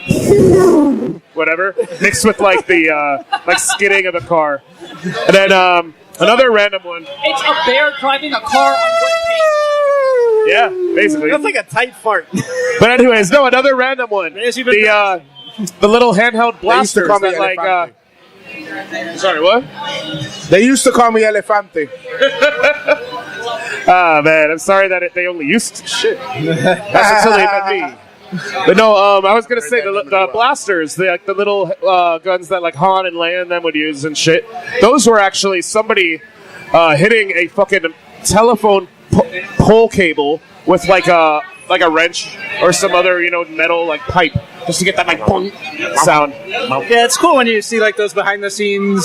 S8: whatever mixed with like the like skidding of a car, and then another random one.
S7: It's a bear driving a car on wet pavement.
S8: Yeah, basically.
S6: That's like a tight fart.
S8: But anyways, no, another random one. The little handheld blasters
S11: call me
S8: that like.
S11: Elefante.
S8: Sorry, what?
S11: They used to call me Elefante.
S8: Ah, man, I'm sorry that they only used to. Shit. That's until they met me. But no, I was gonna say the blasters, the little guns that like Han and Leia and them would use and shit. Those were actually somebody hitting a fucking telephone pole cable with like a wrench or some other metal like pipe just to get that like boom sound.
S6: Yeah, it's cool when you see like those behind the scenes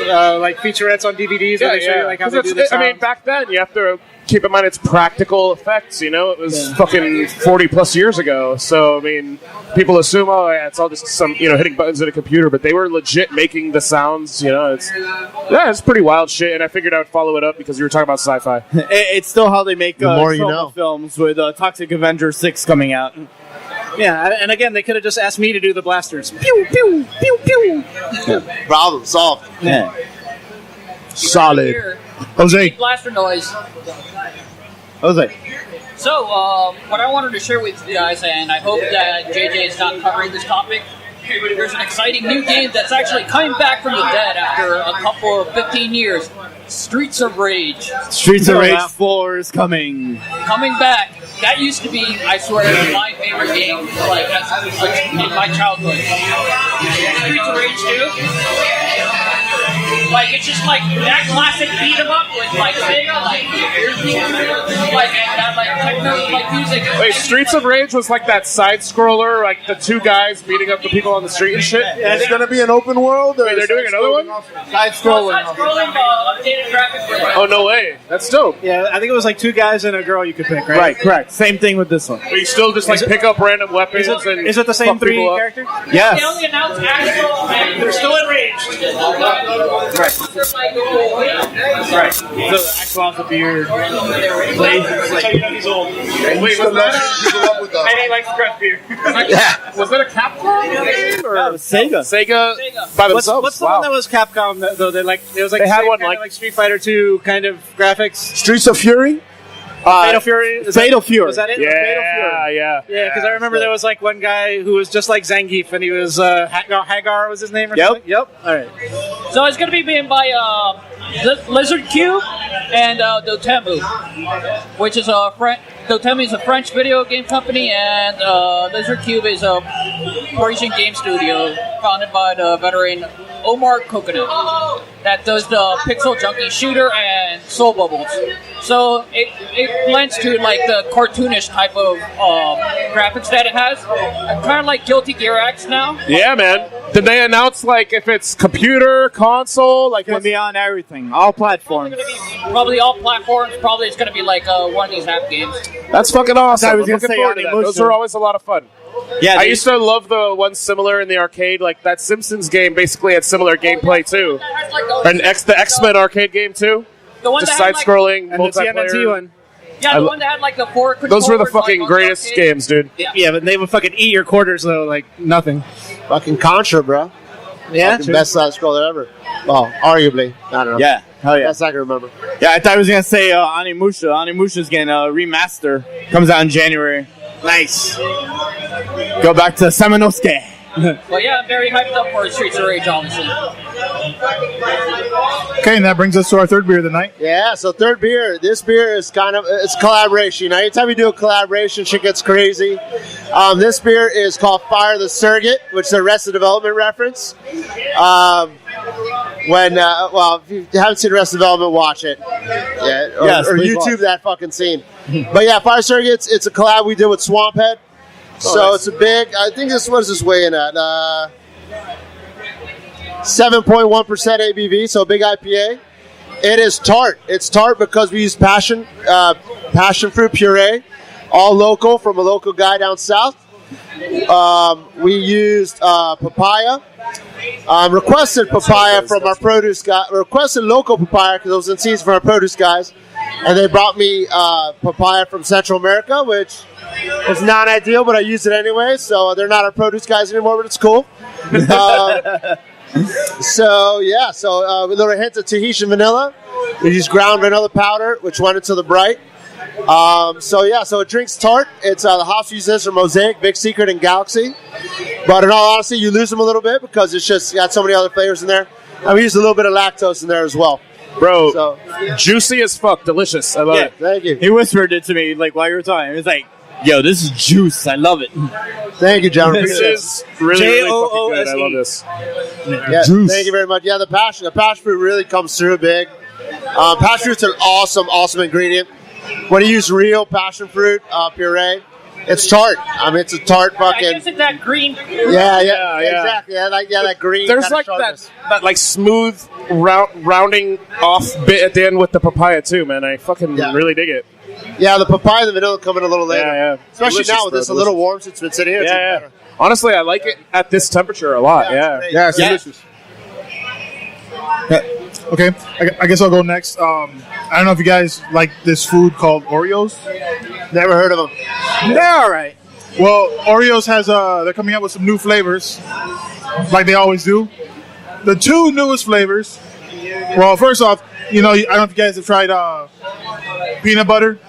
S6: like featurettes on DVDs where they show you like how they do the sound.
S8: I mean, back then you have to keep in mind it's practical effects. It was fucking 40 plus years ago. So I mean, people assume, oh yeah, it's all just some hitting buttons in a computer, but they were legit making the sounds. It's pretty wild shit. And I figured I would follow it up because you were talking about sci-fi.
S10: It's still how they make
S9: more you know
S10: films with Toxic Avenger 6 coming out.
S6: Yeah, and again, they could have just asked me to do the blasters. Pew pew pew pew.
S9: Problem solved.
S10: Yeah.
S5: Solid. Jose.
S7: Blaster noise.
S10: Jose.
S7: So, what I wanted to share with you guys, and I hope that JJ is not covering this topic, there's an exciting new game that's actually coming back from the dead after a couple of 15 years. Streets of Rage.
S10: Streets of Rage 4 is coming.
S7: Coming back. That used to be, I swear, my favorite game, like in my childhood. Streets of Rage 2. Like, it's just like that classic beat 'em up with like Sega, like techno, like music.
S8: Wait, Streets of Rage was like that side scroller, like the two guys beating up the people on the street and shit.
S11: Yeah, it's gonna be an open world. Or
S8: wait, they're doing another one?
S11: Side scrolling.
S7: Updated graphics.
S8: Oh no way, that's dope.
S6: Yeah, I think it was like 2 guys and a girl you could pick, right?
S10: Right, correct. Same thing with this one.
S8: But you still just like pick up random weapons and
S6: is it the same
S8: fuck
S6: 3
S8: people up?
S6: characters?
S10: Yes.
S7: They only announced actual, and
S6: They're still enraged.
S10: Right. So the Xbox with beard.
S6: He's old.
S8: Wait, was that?
S6: And he likes to crush beer.
S8: Was that a Capcom game or
S10: No, it was Sega.
S8: Sega by themselves?
S6: What's the one that was Capcom though? It was like
S8: They had one
S6: like Street Fighter 2 kind of graphics.
S11: Streets of Fury.
S6: Fatal Fury.
S10: Fatal Fury.
S6: Was that it?
S8: Yeah,
S6: Fatal Fury.
S8: yeah.
S6: Yeah, because I remember there was like one guy who was just like Zangief, and he was Hagar was his name or something. Yep. All right.
S7: so it's going to be made by Lizard Cube and Dotemu, which is Dotemu is a French video game company, and Lizard Cube is a Parisian game studio founded by the veteran Omar Coconut that does the Pixel Junkie shooter and Soul Bubbles. So it blends to like the cartoonish type of graphics that it has, kind of like Guilty Gear X now.
S8: Yeah, man. Did they announce like if it's computer, console, like
S10: It's gonna be on everything, all platforms.
S7: Probably all platforms. Probably it's going to be like one of these app games.
S8: That's fucking awesome.
S10: I was
S8: I'm
S10: gonna
S8: looking
S10: say
S8: forward to that.
S10: Onimusha.
S8: Those are always a lot of fun.
S10: Yeah,
S8: I used to love the ones similar in the arcade. Like that Simpsons game basically had similar gameplay too. And the X-Men arcade game too.
S7: The one
S8: Just
S7: that had,
S8: side-scrolling,
S6: And the TNT
S8: multiplayer.
S6: one.
S7: Yeah, the one that had like the 4 controllers.
S8: Those were the fucking
S7: like, on
S8: greatest
S7: arcade.
S8: games, dude.
S6: Yeah, but they would fucking eat your quarters though, like nothing.
S9: Fucking Contra, bro.
S6: Yeah,
S9: Fucking best side scroller ever. Well, arguably. I don't know.
S10: Yeah, hell yeah.
S9: Best I can remember.
S10: Yeah, I thought I was gonna say Onimusha. Onimusha's getting a remaster. Comes out in January. Nice. Go back to Semenosuke.
S7: Well, yeah, I'm very hyped up for Streets of Rage, obviously.
S5: Okay, and that brings us to our third beer of the night.
S9: Yeah, so third beer. This beer is it's collaboration. Anytime you do a collaboration, shit gets crazy. This beer is called Fire the Surrogate, which is a Arrested Development reference. If you haven't seen Arrested Development, watch it. Yeah, or
S10: please
S9: YouTube
S10: watch.
S9: that fucking scene. But yeah, Fire Surrogates, it's a collab we did with Swamphead. So it's a big, I think what is this weighing at? 7.1% ABV, so a big IPA. It is tart. It's tart because we use passion fruit puree, all local from a local guy down south. We used papaya. Requested papaya from our produce guy. Requested local papaya because it was in season for our produce guys. And they brought me papaya from Central America, which is not ideal, but I use it anyway. So they're not our produce guys anymore, but it's cool. So a little hint of Tahitian vanilla. We use ground vanilla powder, which went into the bright. So it drinks tart. It's the hops use this are Mosaic, Big Secret, and Galaxy. But in all honesty, you lose them a little bit because it's just got so many other flavors in there. And we use a little bit of lactose in there as well.
S8: Bro, juicy as fuck, delicious. I love it.
S9: Thank you.
S10: He whispered it to me like while you were talking. He was like, "Yo, this is juice. I love it."
S9: Thank you, John.
S8: This is really fucking good. I love this.
S9: Yeah, juice. Thank you very much. Yeah, the passion fruit really comes through big. Passion fruit's an awesome ingredient. When you use real passion fruit puree, it's tart. I mean, it's a tart fucking.
S7: Is it that green?
S9: Yeah, exactly. That green.
S8: There's like that like smooth rounding off bit at the end with the papaya too, man. I fucking really dig it.
S9: Yeah, the papaya and the vanilla come in a little later.
S8: Yeah.
S9: Especially now with this a little warm since it's been sitting here.
S8: Yeah. Honestly, I like it at this temperature a lot.
S11: Yeah, it's delicious.
S5: Okay, I guess I'll go next. I don't know if you guys like this food called Oreos.
S9: Never heard of them.
S10: They're all right.
S5: Well, Oreos they're coming out with some new flavors, like they always do. The two newest flavors. Well, first off, I don't know if you guys have tried peanut butter,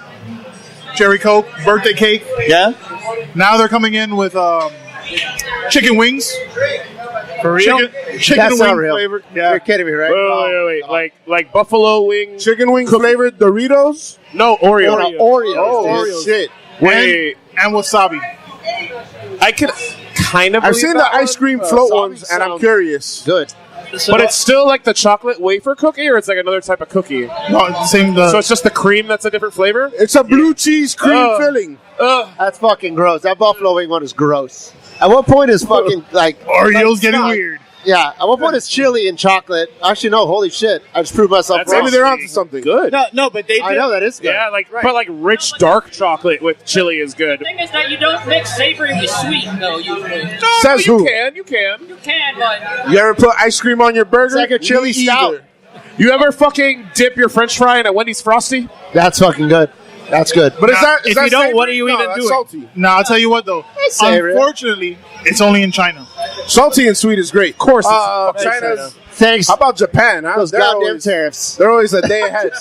S5: cherry Coke, birthday cake.
S10: Yeah.
S5: Now they're coming in with chicken wings.
S9: For real?
S5: Chicken
S9: That's
S5: wing
S9: not real.
S5: flavor. Yeah.
S9: You're kidding me, right?
S8: Wait. Like buffalo wing,
S11: chicken wing flavored Doritos?
S8: No, Oreo.
S9: Oreos.
S11: Shit.
S8: Wait,
S5: and wasabi.
S8: I could kind of.
S11: I've seen the ice cream float ones, and I'm curious.
S9: Good.
S8: But it's still like the chocolate wafer cookie, or it's like another type of cookie?
S5: No, same.
S8: So it's just the cream that's a different flavor?
S11: It's a blue cheese cream filling.
S9: That's fucking gross. That buffalo wing one is gross. At what point is fucking like
S5: Oreos getting weird?
S9: Yeah. At what point is chili and chocolate? Actually, no. Holy shit! I just proved myself wrong.
S11: Maybe they're onto something.
S8: Good.
S10: No, but they.
S9: I know that is good.
S8: Yeah, but like rich dark chocolate with chili is good.
S7: The thing is that you don't mix savory with sweet, though. Usually.
S8: No,
S11: Says
S8: you
S11: who?
S8: can.
S7: You can, but
S11: You ever put ice cream on your burger?
S9: It's like a chili
S11: Me
S9: stout.
S11: either.
S8: You ever fucking dip your French fry in a Wendy's Frosty?
S9: That's fucking good. That's good.
S11: But is that
S10: if
S11: that
S10: you don't,
S11: savory?
S10: what are you
S11: No,
S10: even
S11: that's
S10: doing?
S11: Salty.
S5: No, I'll tell you what though.
S9: savory.
S5: Unfortunately, it's only in China.
S11: Salty and sweet is great.
S8: Of course, it's
S11: China's.
S9: Thanks.
S11: How about Japan? Huh?
S9: Those goddamn tariffs.
S11: They're always a day ahead.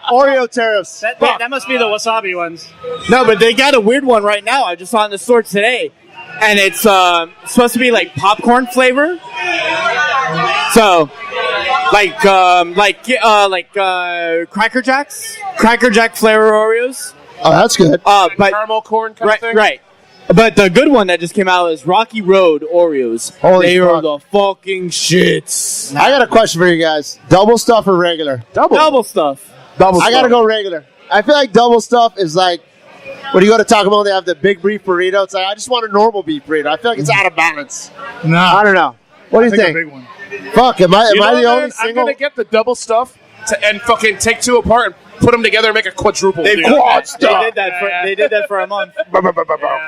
S9: Oreo tariffs.
S6: That must be the wasabi ones.
S10: No, but they got a weird one right now. I just saw in the store today, and it's supposed to be like popcorn flavor. So, like Cracker Jack flavor Oreos.
S9: Oh, that's good.
S10: But
S8: caramel corn kind of thing?
S10: Right. But the good one that just came out is Rocky Road Oreos.
S9: Holy
S10: they
S9: fuck.
S10: are the fucking shits.
S9: I got a question for you guys. Double stuff or regular?
S10: Double stuff.
S9: I gotta go regular. I feel like double stuff is like when you go to Taco Bell, they have the big beef burrito. It's like I just want a normal beef burrito. I feel like it's out of balance.
S5: Nah,
S9: I don't know. What do you
S5: a
S9: think?
S5: big one.
S9: Fuck, am I
S8: You know
S9: the
S8: what,
S9: only
S8: man? I'm
S9: single?
S8: gonna get the double stuff and fucking take two apart and put them together and make a quadruple.
S10: They
S8: dude.
S10: did that for a month.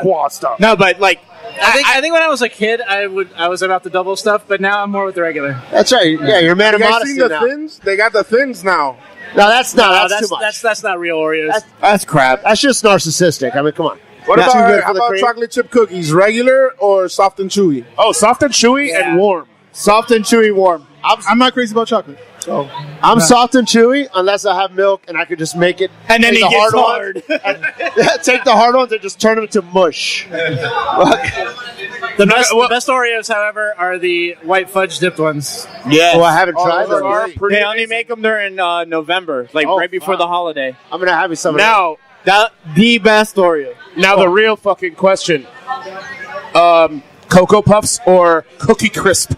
S11: Quad stuff.
S10: No, but like
S6: I think when I was a kid, I was about the double stuff, but now I'm more with the regular.
S9: That's right. Yeah, you're a man
S11: You
S9: of
S11: guys
S9: modesty
S11: seen the
S9: now.
S11: thins? They got the thins now.
S9: No, that's not. That's too much.
S6: That's not real Oreos.
S9: That's crap. That's just narcissistic. I mean, come on.
S11: What
S9: Not too good
S11: about,
S9: for
S11: how
S9: the
S11: about
S9: cream?
S11: chocolate chip cookies? Regular or soft and chewy?
S8: Oh, soft and chewy and warm.
S9: Soft and chewy, warm.
S5: I'm not crazy about chocolate. So
S9: I'm soft and chewy unless I have milk and I could just make it.
S10: and then
S9: take
S10: he
S9: the
S10: gets
S9: hard
S10: hard.
S9: ones, take the hard ones and just turn them into mush.
S6: The best Oreos, however, are the white fudge dipped ones.
S10: Yeah.
S9: Oh, I haven't tried
S11: those
S9: them.
S11: are
S10: They only make them during November, like right before the holiday.
S9: I'm gonna have you some.
S8: Now,
S10: The best Oreo.
S8: the real fucking question: Cocoa Puffs or Cookie Crisp?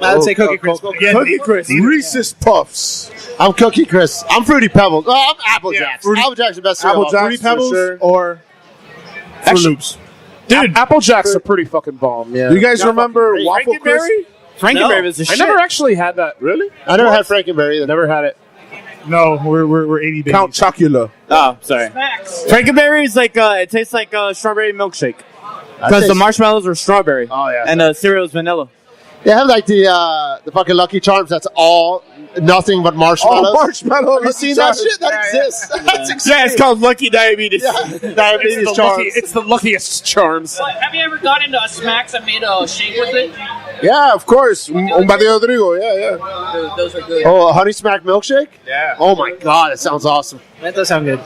S6: I would say Cookie Crisp.
S11: Cookie Crisp. Reese's Puffs.
S9: I'm Cookie Crisp. I'm Fruity Pebbles. Oh, I'm Apple Jacks.
S5: Fruity-
S9: Apple Jacks are the best.
S11: Apple
S9: cereal.
S11: Jacks.
S5: Fruity Pebbles
S11: for sure.
S5: or Fruit Loops.
S8: Dude, Apple Jacks are pretty fucking bomb. Yeah.
S11: Do you guys remember Waffle Crisp?
S10: Frankenberry was the
S8: I
S10: shit.
S8: never actually had that. Really?
S9: I never had Frankenberry either.
S8: Never had it.
S5: No, we're 80 babies.
S11: Count Chocula.
S10: Oh, sorry. Frankenberry is like it tastes like a strawberry milkshake because the marshmallows are strawberry.
S9: Oh yeah.
S10: And the cereal is vanilla.
S9: They have like the fucking Lucky Charms. That's all nothing but marshmallows.
S11: Oh, marshmallow.
S9: Have you seen that shit? That exists. That's exciting.
S10: Yeah, it's called Lucky Diabetes.
S9: Yeah. Diabetes charms.
S8: It's the luckiest charms.
S7: But have you ever got into a Smacks and made a shake with it?
S11: Yeah, of course. Un batido de trigo. Yeah.
S7: Those are good.
S9: Oh, a Honey Smack milkshake?
S8: Yeah.
S9: Oh my god, that sounds awesome.
S6: That does sound good.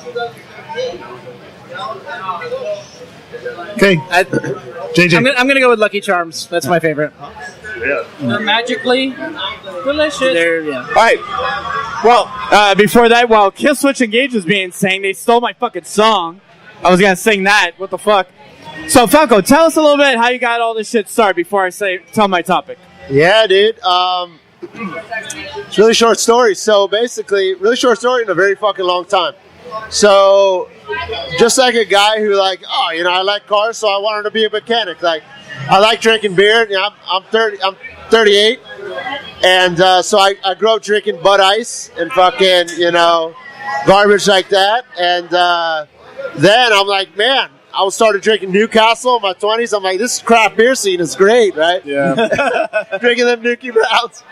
S5: Okay. JJ.
S6: I'm gonna go with Lucky Charms. That's my favorite.
S7: They're magically delicious.
S6: Yeah.
S10: All right. Well, before that, while Kill Switch Engage was being sang, they stole my fucking song. I was gonna sing that. What the fuck? So, Falco, tell us a little bit how you got all this shit started before I tell my topic.
S9: Yeah, dude. It's a really short story. So basically, really short story in a very fucking long time. So, just like a guy who I like cars, so I wanted to be a mechanic. Like, I like drinking beer. You know, I'm 38, and so I grew up drinking Bud Ice and fucking garbage like that. And then I'm like, man, I started drinking Newcastle in my 20s. I'm like, this craft beer scene is great, right?
S8: Yeah.
S9: Drinking them Nuki Browns.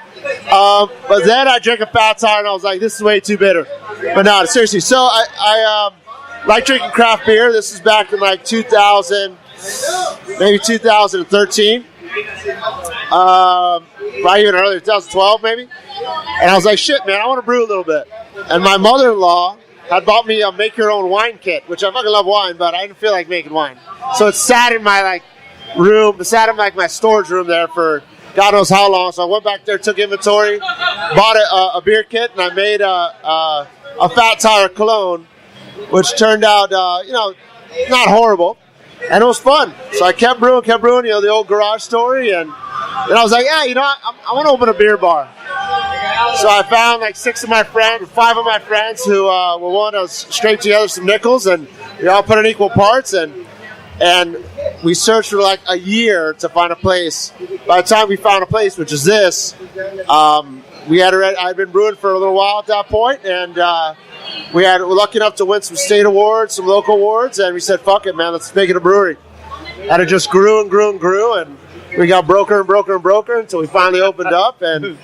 S9: But then I drank a Fat Tire, and I was like, this is way too bitter. But no, seriously. So I like drinking craft beer. This is back in like 2000, maybe 2013. Probably even earlier, 2012 maybe. And I was like, shit, man, I want to brew a little bit. And my mother-in-law had bought me a make-your-own wine kit, which I fucking love wine, but I didn't feel like making wine. So it sat in my room, sat in my storage room there for God knows how long. So I went back there, took inventory, bought a beer kit, and I made a Fat Tire cologne, which turned out, not horrible. And it was fun. So I kept brewing, the old garage story. And then I was like, yeah, I want to open a beer bar. So I found like 5 of my friends who were willing to scrape together some nickels, and we all put in equal parts, and we searched for like a year to find a place. By the time we found a place, which is this, I'd been brewing for a little while at that point, and we were lucky enough to win some state awards, some local awards, and we said, fuck it, man, let's make it a brewery. And it just grew and grew and grew, and we got broker until we finally opened up, and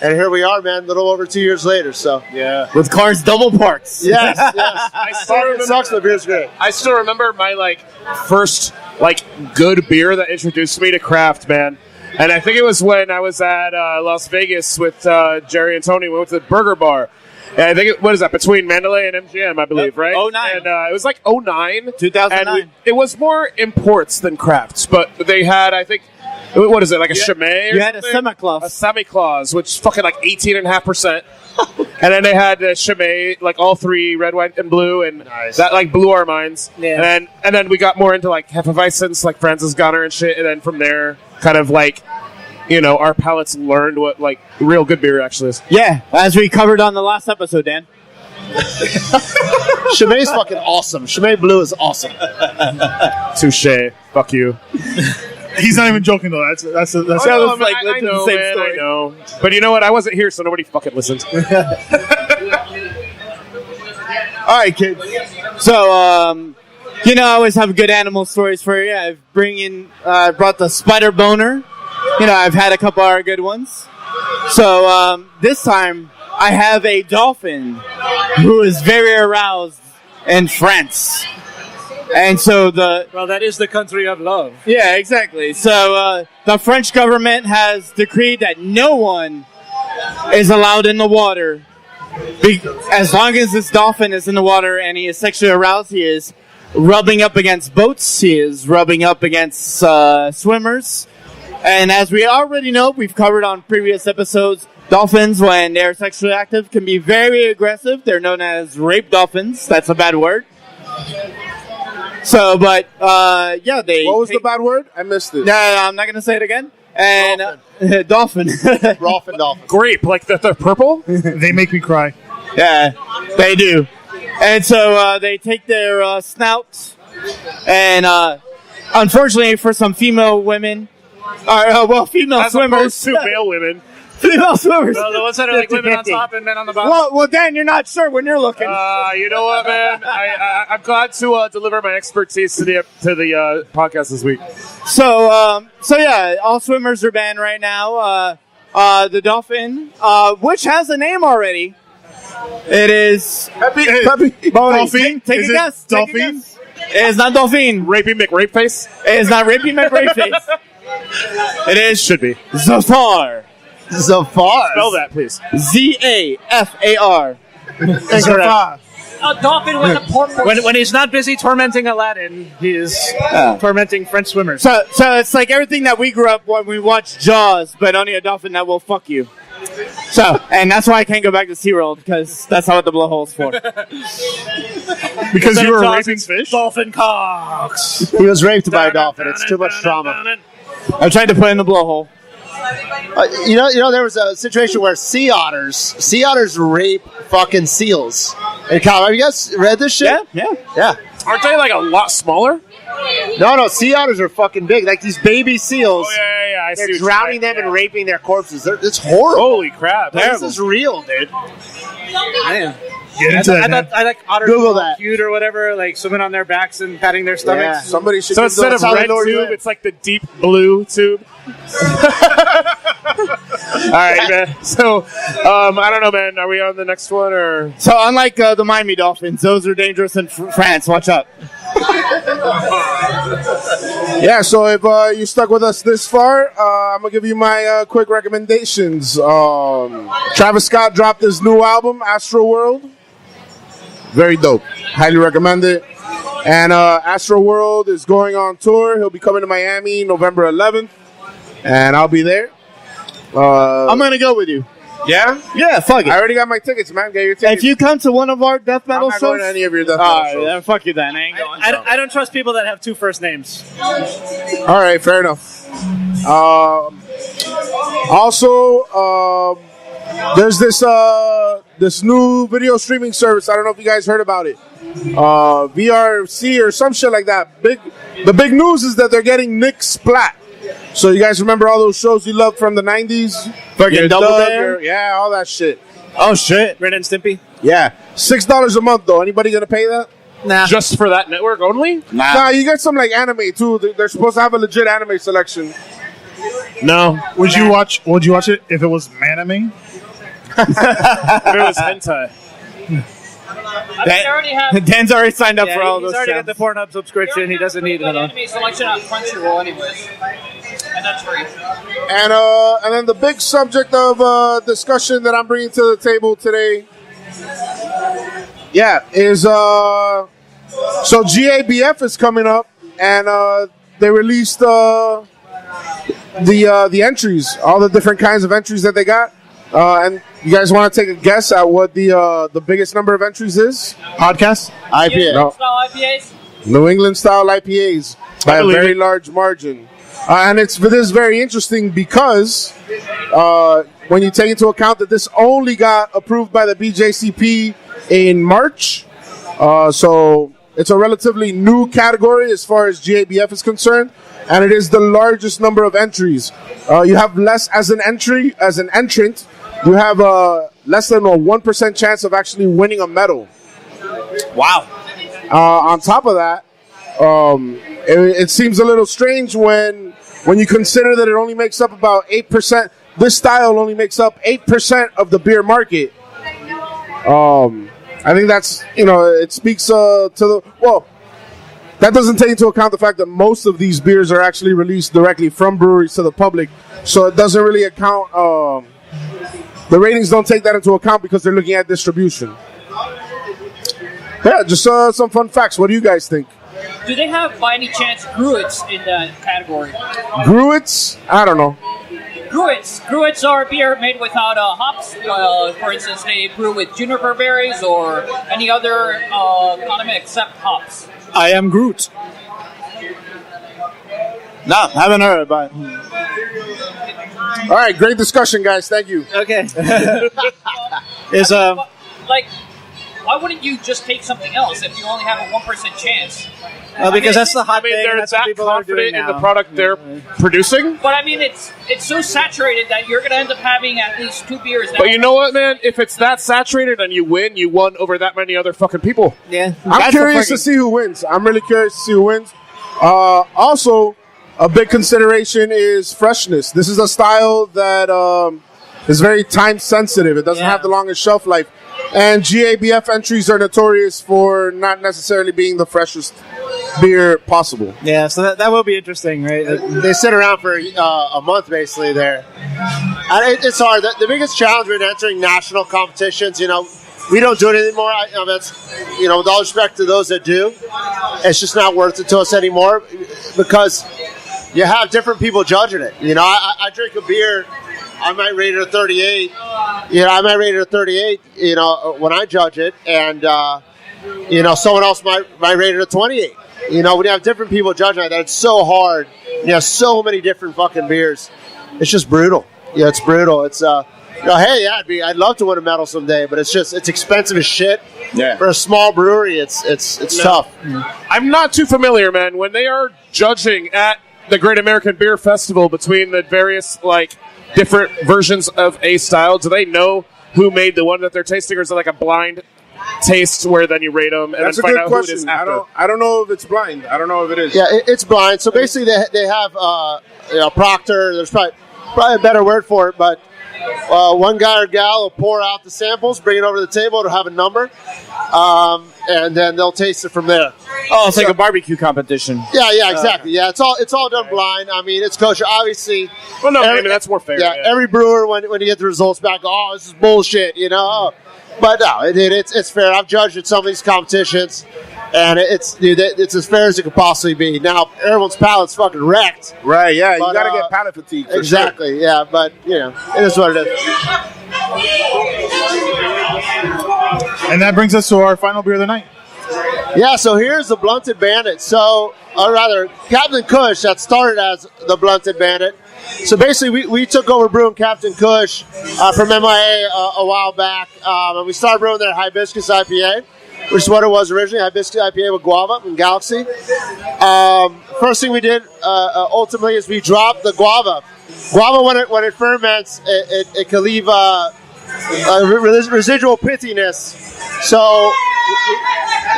S9: here we are, man, a little over 2 years later. So
S8: yeah,
S10: with cars double parts.
S9: Yes.
S8: I still remember,
S9: it sucks, but beer's great.
S8: I still remember my first good beer that introduced me to craft, man. And I think it was when I was at Las Vegas with Jerry and Tony. We went to the Burger Bar. And I think what is that, between Mandalay and MGM, I believe, right?
S10: 09.
S8: And it was like 09.
S10: 2009.
S8: And it was more imports than crafts, but they had, I think, what is it, like a Chimay?
S10: You had a semi-clause.
S8: A semi-clause, which is fucking like 18.5%. And then they had Chimay, like all three, red, white, and blue, and that blew our minds.
S6: Yeah.
S8: And then we got more into Hefeweizen's, like Francis Gunner and shit, and then from there, kind of our palates learned what real good beer actually is.
S10: Yeah, as we covered on the last episode, Dan.
S9: Chimay's fucking awesome. Chimay Blue is awesome.
S8: Touche. Fuck you.
S5: He's not even joking though. That's
S8: I know,
S10: the same
S8: man,
S10: story.
S8: I know. But you know what? I wasn't here, so nobody fucking listened.
S10: All right, kid. So, I always have good animal stories for you. I've brought the spider boner. I've had a couple of good ones. So, this time, I have a dolphin who is very aroused in France. And so
S6: that is the country of love.
S10: Yeah, exactly. So the French government has decreed that no one is allowed in the water. As long as this dolphin is in the water and he is sexually aroused, he is rubbing up against boats, he is rubbing up against swimmers. And as we already know, we've covered on previous episodes, dolphins, when they're sexually active, can be very aggressive. They're known as rape dolphins. That's a bad word. So, but, they...
S11: What was the bad word? I missed it.
S10: No, I'm not going to say it again. And dolphin.
S9: Dolphin.
S8: Grape, like the purple?
S5: They make me cry.
S10: Yeah, they do. And so they take their snouts, and unfortunately for some female women, female
S8: as
S10: swimmers.
S8: Opposed to male women.
S10: Female swimmers.
S6: Well, the ones that are like women on top and men on the bottom.
S10: Well, Dan, you're not sure when you're looking.
S8: You know what, man? I'm glad to deliver my expertise to the podcast this week.
S10: So yeah, all swimmers are banned right now. the dolphin, which has a name already. It is
S5: Peppy.
S10: Dolphin. Take a guess.
S5: Dolphin.
S10: It is not dolphin.
S8: Rapey McRapeface?
S10: It is not Rapey McRapeface. It is
S8: Should be.
S10: Zafar.
S9: Zafar.
S8: Spell that, please.
S10: Zafar.
S5: Zafar.
S7: A dolphin with a porpoise.
S6: When he's not busy tormenting Aladdin, he is tormenting French swimmers.
S10: So it's like everything that we grew up when we watched Jaws, but only a dolphin that will fuck you. So, and that's why I can't go back to SeaWorld, because that's not what the blowhole's for.
S5: Because you were raping fish?
S6: Dolphin cocks.
S9: He was raped by a dolphin. It's too much trauma.
S10: I tried to put in the blowhole.
S9: You know, there was a situation where sea otters rape fucking seals. Have you guys read this shit? Yeah.
S8: Aren't they like a lot smaller?
S9: No, sea otters are fucking big. Like these baby seals.
S8: Oh, yeah. I see
S9: They're
S8: what
S9: drowning
S8: you're
S9: them and raping their corpses. It's horrible.
S8: Holy crap.
S9: This is real, dude.
S6: Damn.
S5: Get into that.
S6: I like otters
S9: Google
S6: all
S9: that.
S6: cute or whatever, like swimming on their backs and patting their stomachs.
S9: Yeah.
S11: Somebody should
S8: So
S11: give
S8: instead
S11: those
S8: of
S11: how
S8: red
S11: they lure you
S8: tube,
S11: in.
S8: it's like the deep blue tube. All right, man. So, I don't know, man. Are we on the next one or?
S10: So unlike the Miami Dolphins, those are dangerous in France. Watch out.
S11: Yeah, so if you stuck with us this far, I'm going to give you my quick recommendations. Travis Scott dropped his new album, Astroworld. Very dope. Highly recommend it. And Astroworld is going on tour. He'll be coming to Miami November 11th. And I'll be there.
S10: I'm going to go with you.
S11: Yeah?
S10: Yeah, fuck it.
S11: I already got my tickets, man. Get your tickets.
S10: If you come to one of our death
S11: I'm
S10: metal
S11: not going
S10: shows,
S11: to any of your death metal shows.
S10: then fuck you then. I ain't going.
S6: I don't trust people that have two first names.
S11: All right, fair enough. Also, there's this new video streaming service. I don't know if you guys heard about it. VRC or some shit like that. The big news is that they're getting Nick Splat. So you guys remember all those shows you loved from the 90s?
S10: Fucking Double Dare?
S11: Yeah, all that shit.
S10: Oh, shit.
S6: Ren and Stimpy?
S11: Yeah. $6 a month, though. Anybody going to pay that?
S10: Nah.
S8: Just for that network only?
S11: Nah, you get some like anime, too. They're supposed to have a legit anime selection.
S8: No.
S5: Would you watch it if it was Maname?
S8: If it was hentai.
S7: They already have.
S10: Dan's already signed up
S6: Yeah,
S10: for all
S6: he's
S10: those
S6: already
S10: channels.
S6: got the Pornhub subscription. He doesn't need another.
S7: Anime selection on Crunchyroll, anyways, and that's free.
S11: And then the big subject of discussion that I'm bringing to the table today, is so GABF is coming up, and they released the entries, all the different kinds of entries that they got. And you guys want to take a guess at what the biggest number of entries is?
S5: Podcast?
S9: IPA.
S11: No.
S7: Style IPAs.
S11: New England style IPAs by a very large margin. And this is very interesting because when you take into account that this only got approved by the BJCP in March, so it's a relatively new category as far as GABF is concerned, and it is the largest number of entries. You have less as an entrant. You have less than a 1% chance of actually winning a medal.
S10: Wow.
S11: On top of that, it seems a little strange when you consider that it only makes up about 8%. This style only makes up 8% of the beer market. I think that's, it speaks to the, well, that doesn't take into account the fact that most of these beers are actually released directly from breweries to the public. So it doesn't really account, the ratings don't take that into account because they're looking at distribution. Yeah, just some fun facts. What do you guys think?
S7: Do they have, by any chance, Gruits in that category?
S11: Gruits? I don't know.
S7: Gruits are beer made without hops. For instance, they brew with juniper berries or any other condiment except hops.
S10: I am Groot. No, haven't heard about it.
S11: All right, great discussion, guys. Thank you.
S6: Okay.
S7: Like, why wouldn't you just take something else if you only have a 1% chance?
S6: Because that's the hot thing.
S8: They're
S6: That's what
S8: that
S6: people are doing
S8: confident in
S6: now.
S8: the product they're producing.
S7: But I mean, it's so saturated that you're going to end up having at least 2 beers.
S8: But you know what, man? If it's that saturated and you won over that many other fucking people.
S6: Yeah.
S11: I'm curious to see who wins. I'm really curious to see who wins. Also, a big consideration is freshness. This is a style that is very time sensitive. It doesn't have the longest shelf life. And GABF entries are notorious for not necessarily being the freshest beer possible.
S10: Yeah, so that will be interesting, right?
S9: They sit around for a month, basically, there. And it's hard. The biggest challenge with entering national competitions, we don't do it anymore. That's, with all respect to those that do, it's just not worth it to us anymore because you have different people judging it. I drink a beer, I might rate it a 38. I might rate it a 38, when I judge it, and, someone else might rate it a 28. When you have different people judging that, it's so hard. You have so many different fucking beers. It's just brutal. Yeah, it's brutal. It's, hey, I'd love to win a medal someday, but it's expensive as shit. Yeah. For a small brewery, it's tough.
S8: I'm not too familiar, man. When they are judging at the Great American Beer Festival between the various, different versions of a style, do they know who made the one that they're tasting, or is it like a blind taste where then you rate them and
S11: That's
S8: then
S11: a
S8: find
S11: good
S8: out
S11: question.
S8: who it is after?
S11: I don't know if it's blind. I don't know if it is.
S9: Yeah, it's blind. So basically, they have proctor. There's probably a better word for it, but one guy or gal will pour out the samples, bring it over to the table to have a number, and then they'll taste it from there.
S10: Oh, it's like a barbecue competition.
S9: Yeah, exactly. Yeah, it's all done blind. I mean, it's kosher. Obviously,
S8: well, no, that's more fair.
S9: Yeah, every brewer when you get the results back, this is bullshit, But no, it's fair. I've judged at some of these competitions, and it's as fair as it could possibly be. Now, everyone's palate's fucking wrecked.
S11: Right, yeah, you got to get palate fatigue.
S9: Exactly,
S11: sure.
S9: Yeah, but, it is what it is.
S5: And that brings us to our final beer of the night.
S9: Yeah, so here's the Blunted Bandit. So, or rather, Captain Kush, that started as the Blunted Bandit. So basically, we took over brewing Captain Kush from MIA a while back, and we started brewing their Hibiscus IPA, which is what it was originally, Hibiscus IPA with guava and Galaxy. First thing we did ultimately is we dropped the guava. Guava, when it ferments, it can leave residual pithiness. So,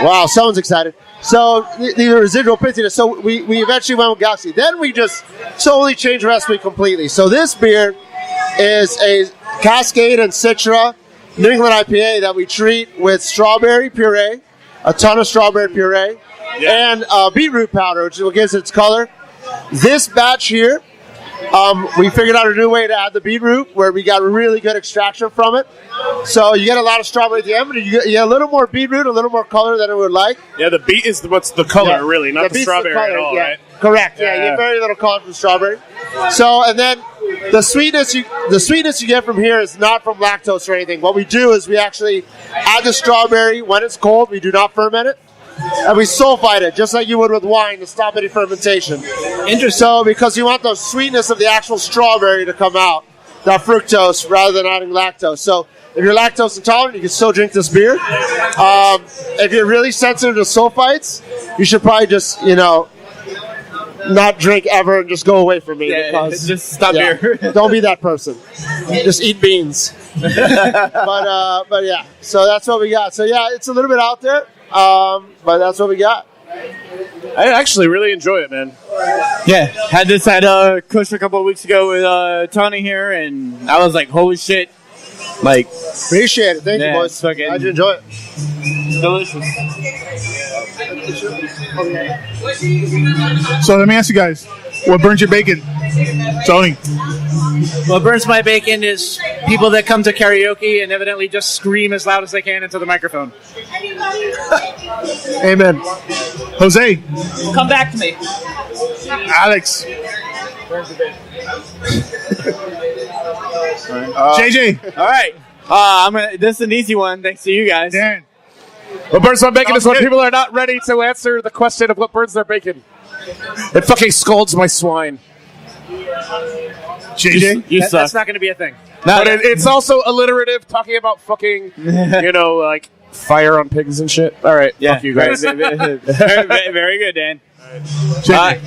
S9: wow, someone's excited. So the residual pithiness. So we eventually went with Galaxy. Then we just totally changed the recipe completely. So this beer is a Cascade and Citra New England IPA that we treat with strawberry puree, a ton of strawberry puree, and beetroot powder, which is what gives it its color. This batch here, we figured out a new way to add the beetroot where we got really good extraction from it. So you get a lot of strawberry at the end, but you get a little more beetroot, a little more color than it would like.
S8: Yeah, the beet is what's the color, really, not the strawberry at all, right?
S9: Correct. Yeah, you get very little color from strawberry. So, and then the sweetness you get from here is not from lactose or anything. What we do is we actually add the strawberry when it's cold. We do not ferment it. And we sulfite it, just like you would with wine, to stop any fermentation. Interesting. So, because you want the sweetness of the actual strawberry to come out, that fructose, rather than adding lactose. So, if you're lactose intolerant, you can still drink this beer. If you're really sensitive to sulfites, you should probably just, not drink ever and just go away from me.
S10: Yeah,
S9: because,
S10: just stop beer.
S9: Don't be that person. Just eat beans. But yeah, so that's what we got. So yeah, it's a little bit out there, but that's what we got.
S8: I actually really enjoy it, man.
S10: Yeah, had this at Kush a couple of weeks ago with Tony here, and I was like, holy shit. Like,
S9: appreciate it. Thank you, boys.
S10: Fucking
S9: How'd you enjoy it?
S10: Delicious.
S5: So let me ask you guys, what burns your bacon? Tony.
S6: What burns my bacon is people that come to karaoke and evidently just scream as loud as they can into the microphone.
S5: Amen. Jose.
S7: Come back to me.
S5: Alex. JJ.
S10: All right. This is an easy one, thanks to you guys.
S5: Dan.
S8: What burns my bacon is when people are not ready to answer the question of what burns their bacon. It fucking scalds my swine.
S5: JJ?
S10: You suck.
S6: That's not going to be a thing.
S8: But it's also alliterative, talking about fucking, like fire on pigs and shit. All right, fuck you guys.
S10: Very good, Dan.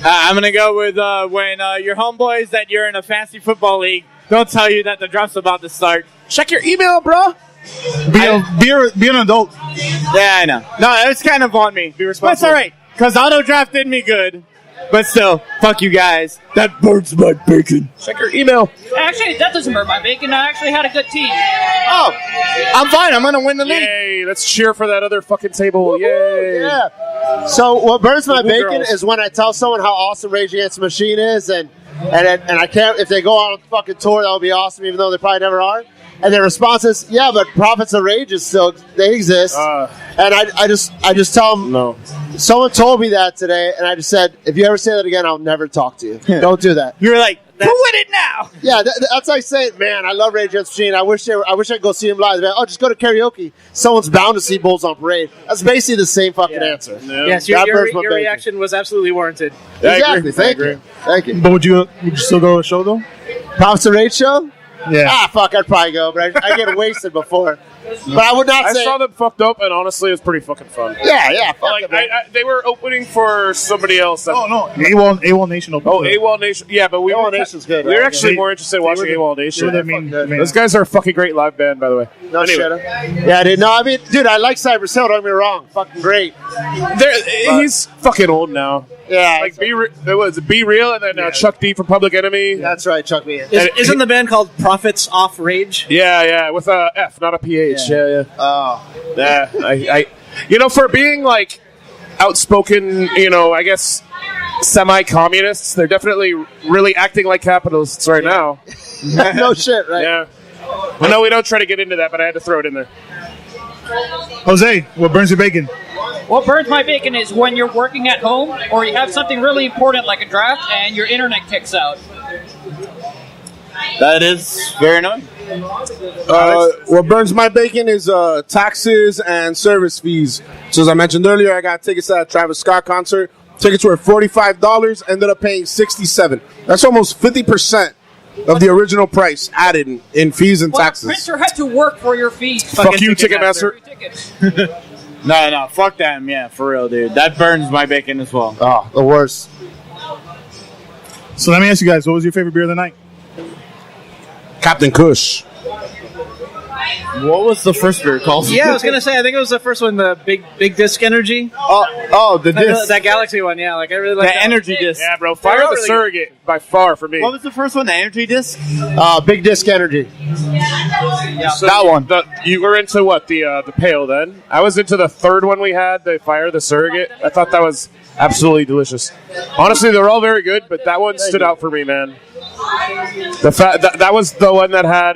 S10: I'm going to go with when your homeboys that you're in a fantasy football league don't tell you that the draft's about to start.
S8: Check your email, bro.
S5: Be an adult.
S10: Yeah, I know. No, it's kind of on me.
S8: Be responsible.
S10: But it's all right, because auto draft did me good. But still, fuck you guys. That burns my bacon.
S8: Check your email.
S7: Actually, that doesn't burn my bacon. I actually had a good team.
S10: Oh, I'm fine. I'm gonna win the league.
S8: Yay! Let's cheer for that other fucking table. Yay!
S9: Yeah. So what burns my bacon is when I tell someone how awesome Rage Against the Machine is, and I can't. If they go on a fucking tour, that would be awesome, even though they probably never are. And their response is, "Yeah, but Prophets of Rage is still they exist." And I just tell them,
S8: no.
S9: Someone told me that today, and I just said, "If you ever say that again, I'll never talk to you. Don't do that."
S10: You were like, "Who with it now?"
S9: Yeah, that's like saying, "Man, I love Rage Against the Machine. I wish I could go see him live." Man, oh, just go to karaoke. Someone's bound to see Bulls on Parade. That's basically the same fucking answer.
S6: No. Yes, your reaction was absolutely warranted.
S9: Exactly. Thank you.
S5: But would you still go to a show though?
S9: Prophets of Rage show?
S5: Yeah.
S9: Fuck, I'd probably go, but I get wasted before. But I would not say.
S8: I saw them fucked up, and honestly, it was pretty fucking fun.
S9: Yeah. Fuck
S8: like, they were opening for somebody else.
S5: No. AWOL Nation opened.
S8: Oh, AWOL Nation. Yeah, but
S9: AWOL Nation's good.
S8: We were actually more interested in watching AWOL Nation. Those guys are a fucking great live band, by the way.
S9: No shit. Yeah, dude. No, I mean, dude, I like Cypress Hill. Don't get me wrong. Fucking great.
S8: He's fucking old now.
S9: Yeah.
S8: Like, it was Be Real, and then Chuck D from Public Enemy.
S9: That's right, Chuck D.
S6: Isn't the band called Prophets Off Rage?
S8: Yeah, with a F, not a PH. Yeah.
S9: Oh.
S8: Yeah, I for being, like, outspoken, I guess, semi-communists, they're definitely really acting like capitalists right now.
S9: No shit, right?
S8: Yeah. I know we don't try to get into that, but I had to throw it in there.
S5: Jose, what burns your bacon?
S7: What burns my bacon is when you're working at home or you have something really important like a draft and your internet kicks out.
S10: That is very annoying.
S11: What burns my bacon is taxes and service fees. So as I mentioned earlier, I got tickets to that Travis Scott concert. Tickets were $45, ended up paying $67. That's almost 50% of the original price added in fees and taxes.
S7: Printer had to work for your fees.
S8: Fuck you, Ticketmaster.
S10: No, fuck them. Yeah, for real, dude. That burns my bacon as well.
S9: Oh, the worst.
S5: So let me ask you guys, what was your favorite beer of the night?
S11: Captain Kush.
S10: What was the first beer called?
S6: Yeah, I was gonna say. I think it was the first one, the big disc energy.
S9: Oh, the disc.
S6: That Galaxy one. Yeah, like I really like
S10: the energy disc.
S8: Yeah, bro. Fire the Surrogate by far for me.
S10: What was the first one? The energy disc.
S9: Big disc energy.
S10: Yeah,
S8: so
S10: that one.
S8: You were into what? The pale then? I was into the third one we had, the Fire the Surrogate. I thought that was absolutely delicious. Honestly, they're all very good, but that one stood out for me, man. That was the one that had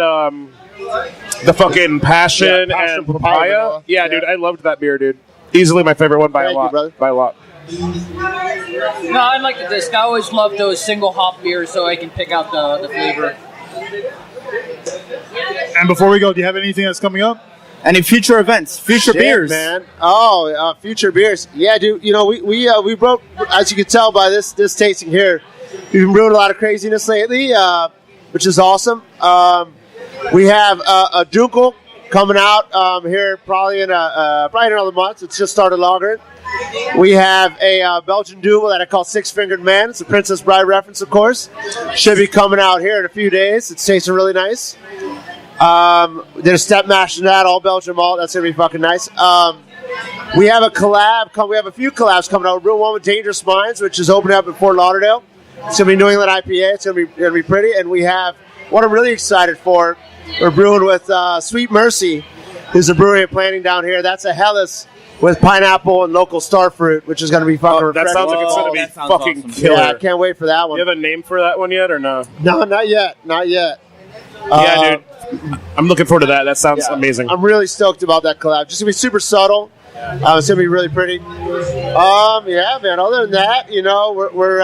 S8: the fucking passion and papaya. Yeah, dude, I loved that beer, dude. Easily my favorite one by a lot.
S7: No, I like the disc. I always love those single hop beers so I can pick out the flavor.
S5: And before we go, do you have anything that's coming up?
S10: Any future events? Future beers?
S9: Man. Oh, future beers. Yeah, dude. We wrote, as you can tell by this tasting here, we've been brewing a lot of craziness lately, which is awesome. We have a Dunkel coming out here probably in another month. It's just started lagering. We have a Belgian Double that I call Six Fingered Man. It's a Princess Bride reference, of course. Should be coming out here in a few days. It's tasting really nice. Did a step mash in that, all Belgian malt. That's going to be fucking nice. We have a collab. We have a few collabs coming out. We're brewing one with Dangerous Minds, which is opening up in Fort Lauderdale. It's going to be New England IPA. It's going to be pretty. And we have what I'm really excited for. We're brewing with Sweet Mercy, who's a brewery and planning down here. That's a Helles with pineapple and local starfruit, which is going to be fucking refreshing.
S8: That sounds like it's going to be fucking
S9: awesome.
S8: killer.
S9: Yeah, I can't wait for that one.
S8: You have a name for that one yet or no?
S9: No, not yet.
S8: Yeah, dude. I'm looking forward to that. That sounds amazing.
S9: I'm really stoked about that collab. Just going to be super subtle. It's going to be really pretty. Yeah, man. Other than that, we're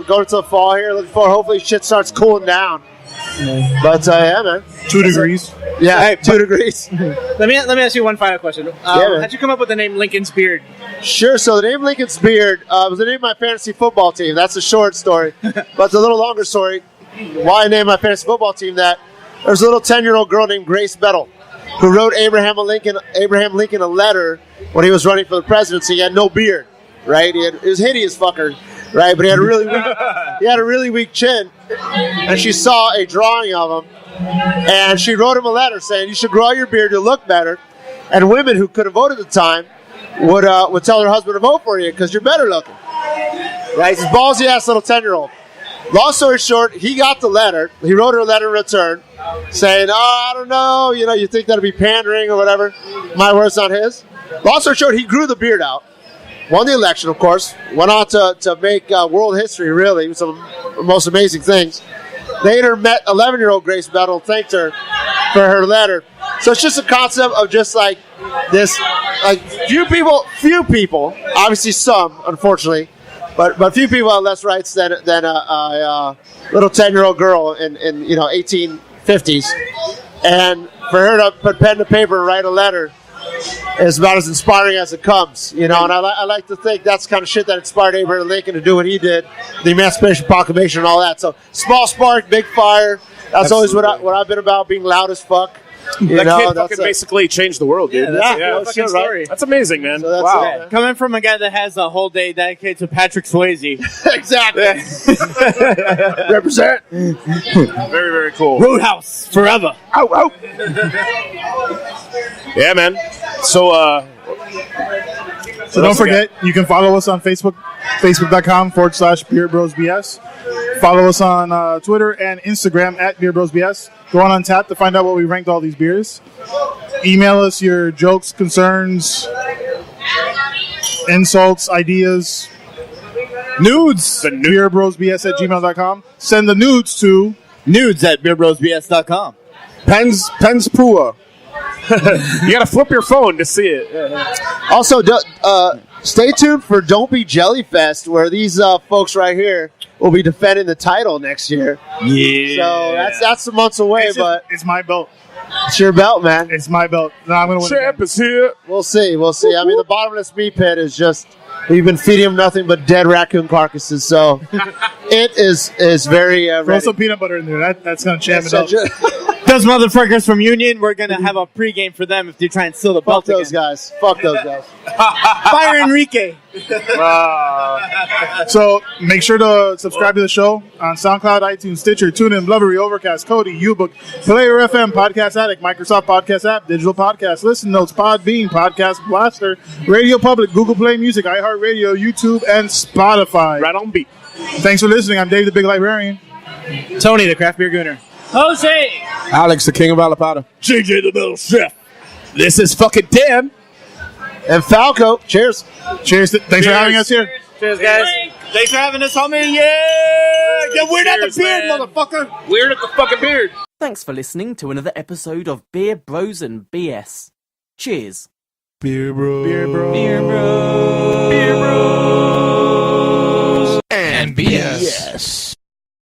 S9: going to the fall here. Looking forward. Hopefully shit starts cooling down. But yeah, man.
S5: 2 degrees.
S9: Yeah, hey, 2 degrees.
S6: Let me ask you one final question. How'd you come up with the name Lincoln's Beard?
S9: Sure. So the name Lincoln's Beard was the name of my fantasy football team. That's a short story, but the little longer story. Why I named my fantasy football team that? There's a little 10-year-old girl named Grace Bettle who wrote Abraham Lincoln a letter when he was running for the presidency. He had no beard, right? It was hideous fucker, right? But he had a really weak chin, and she saw a drawing of him, and she wrote him a letter saying, "You should grow out your beard, you'll look better." And women who could have voted at the time would tell her husband to vote for you because you're better looking. Right? He's a ballsy ass little 10-year-old. Long story short, he got the letter. He wrote her a letter in return saying, I don't know, you think that'd be pandering or whatever. My words, not his. Long story short, he grew the beard out. Won the election, of course. Went on to make world history, really. Some of the most amazing things. Later met 11-year-old Grace Battle, thanked her for her letter. So it's just a concept of just like this, like few people, obviously some, unfortunately, but few people have less rights than a little 10-year-old girl in 1850s. And for her to put pen to paper and write a letter is about as inspiring as it comes, And I like to think that's the kind of shit that inspired Abraham Lincoln to do what he did, the Emancipation Proclamation and all that. So small spark, big fire. That's always what I've been about, being loud as fuck.
S8: That kid fucking basically changed the world, dude.
S6: That's a story.
S8: That's amazing, man.
S9: So
S8: Wow.
S10: Coming from a guy that has a whole day dedicated to Patrick Swayze.
S9: Exactly.
S8: Represent. Very, very cool.
S10: Roadhouse forever.
S8: Ow, ow. Yeah, man. So
S5: don't forget, you can follow us on Facebook, facebook.com/BeerBrosBS. Follow us on Twitter and Instagram @BeerBrosBS. Go on Untappd to find out what we ranked all these beers. Email us your jokes, concerns, insults, ideas.
S10: Nudes.
S5: BeerBrosBS@gmail.com. Send the nudes to
S10: nudes@beerbrosbs.com.
S11: Pens Pua.
S8: You gotta flip your phone to see it.
S9: Also, stay tuned for Don't Be Jellyfest, where these folks right here will be defending the title next year.
S10: Yeah.
S9: So that's some months away, but
S5: it's my belt.
S9: It's your belt, man.
S5: It's my belt. No, I'm gonna win.
S8: Champ is here.
S9: We'll see. I mean, the bottomless meat pit is just, we've been feeding them nothing but dead raccoon carcasses, so it is very
S5: Throw
S9: ready.
S5: some peanut butter in there. That's gonna jam it up.
S10: Those motherfuckers from Union, we're going to have a pregame for them if they try and steal the belt
S9: Fuck those guys. Fuck those guys.
S10: Fire Enrique.
S5: So make sure to subscribe to the show on SoundCloud, iTunes, Stitcher, TuneIn, Blubrry, Overcast, Kodi, Ubook, Player FM, Podcast Addict, Microsoft Podcast App, Digital Podcast, Listen Notes, Podbean, Podcast Blaster, Radio Public, Google Play Music, iHeartRadio, YouTube, and Spotify.
S8: Right on beat.
S5: Thanks for listening. I'm Dave, the Big Librarian.
S6: Tony, the craft beer gooner.
S7: Jose!
S11: Alex, the king of Alapata.
S8: JJ, the middle chef. This is fucking Dan.
S9: And Falco. Cheers.
S5: Cheers. Thanks for having us here.
S6: Cheers, guys.
S10: Thanks for having us, homie. Yeah, we're at the beard, motherfucker.
S8: Weird at the fucking beard.
S1: Thanks for listening to another episode of Beer Bros and BS. Cheers.
S11: Beer Bros.
S1: Beer Bros. Beer Bros. Beer Bros.
S3: And BS.
S11: Yes.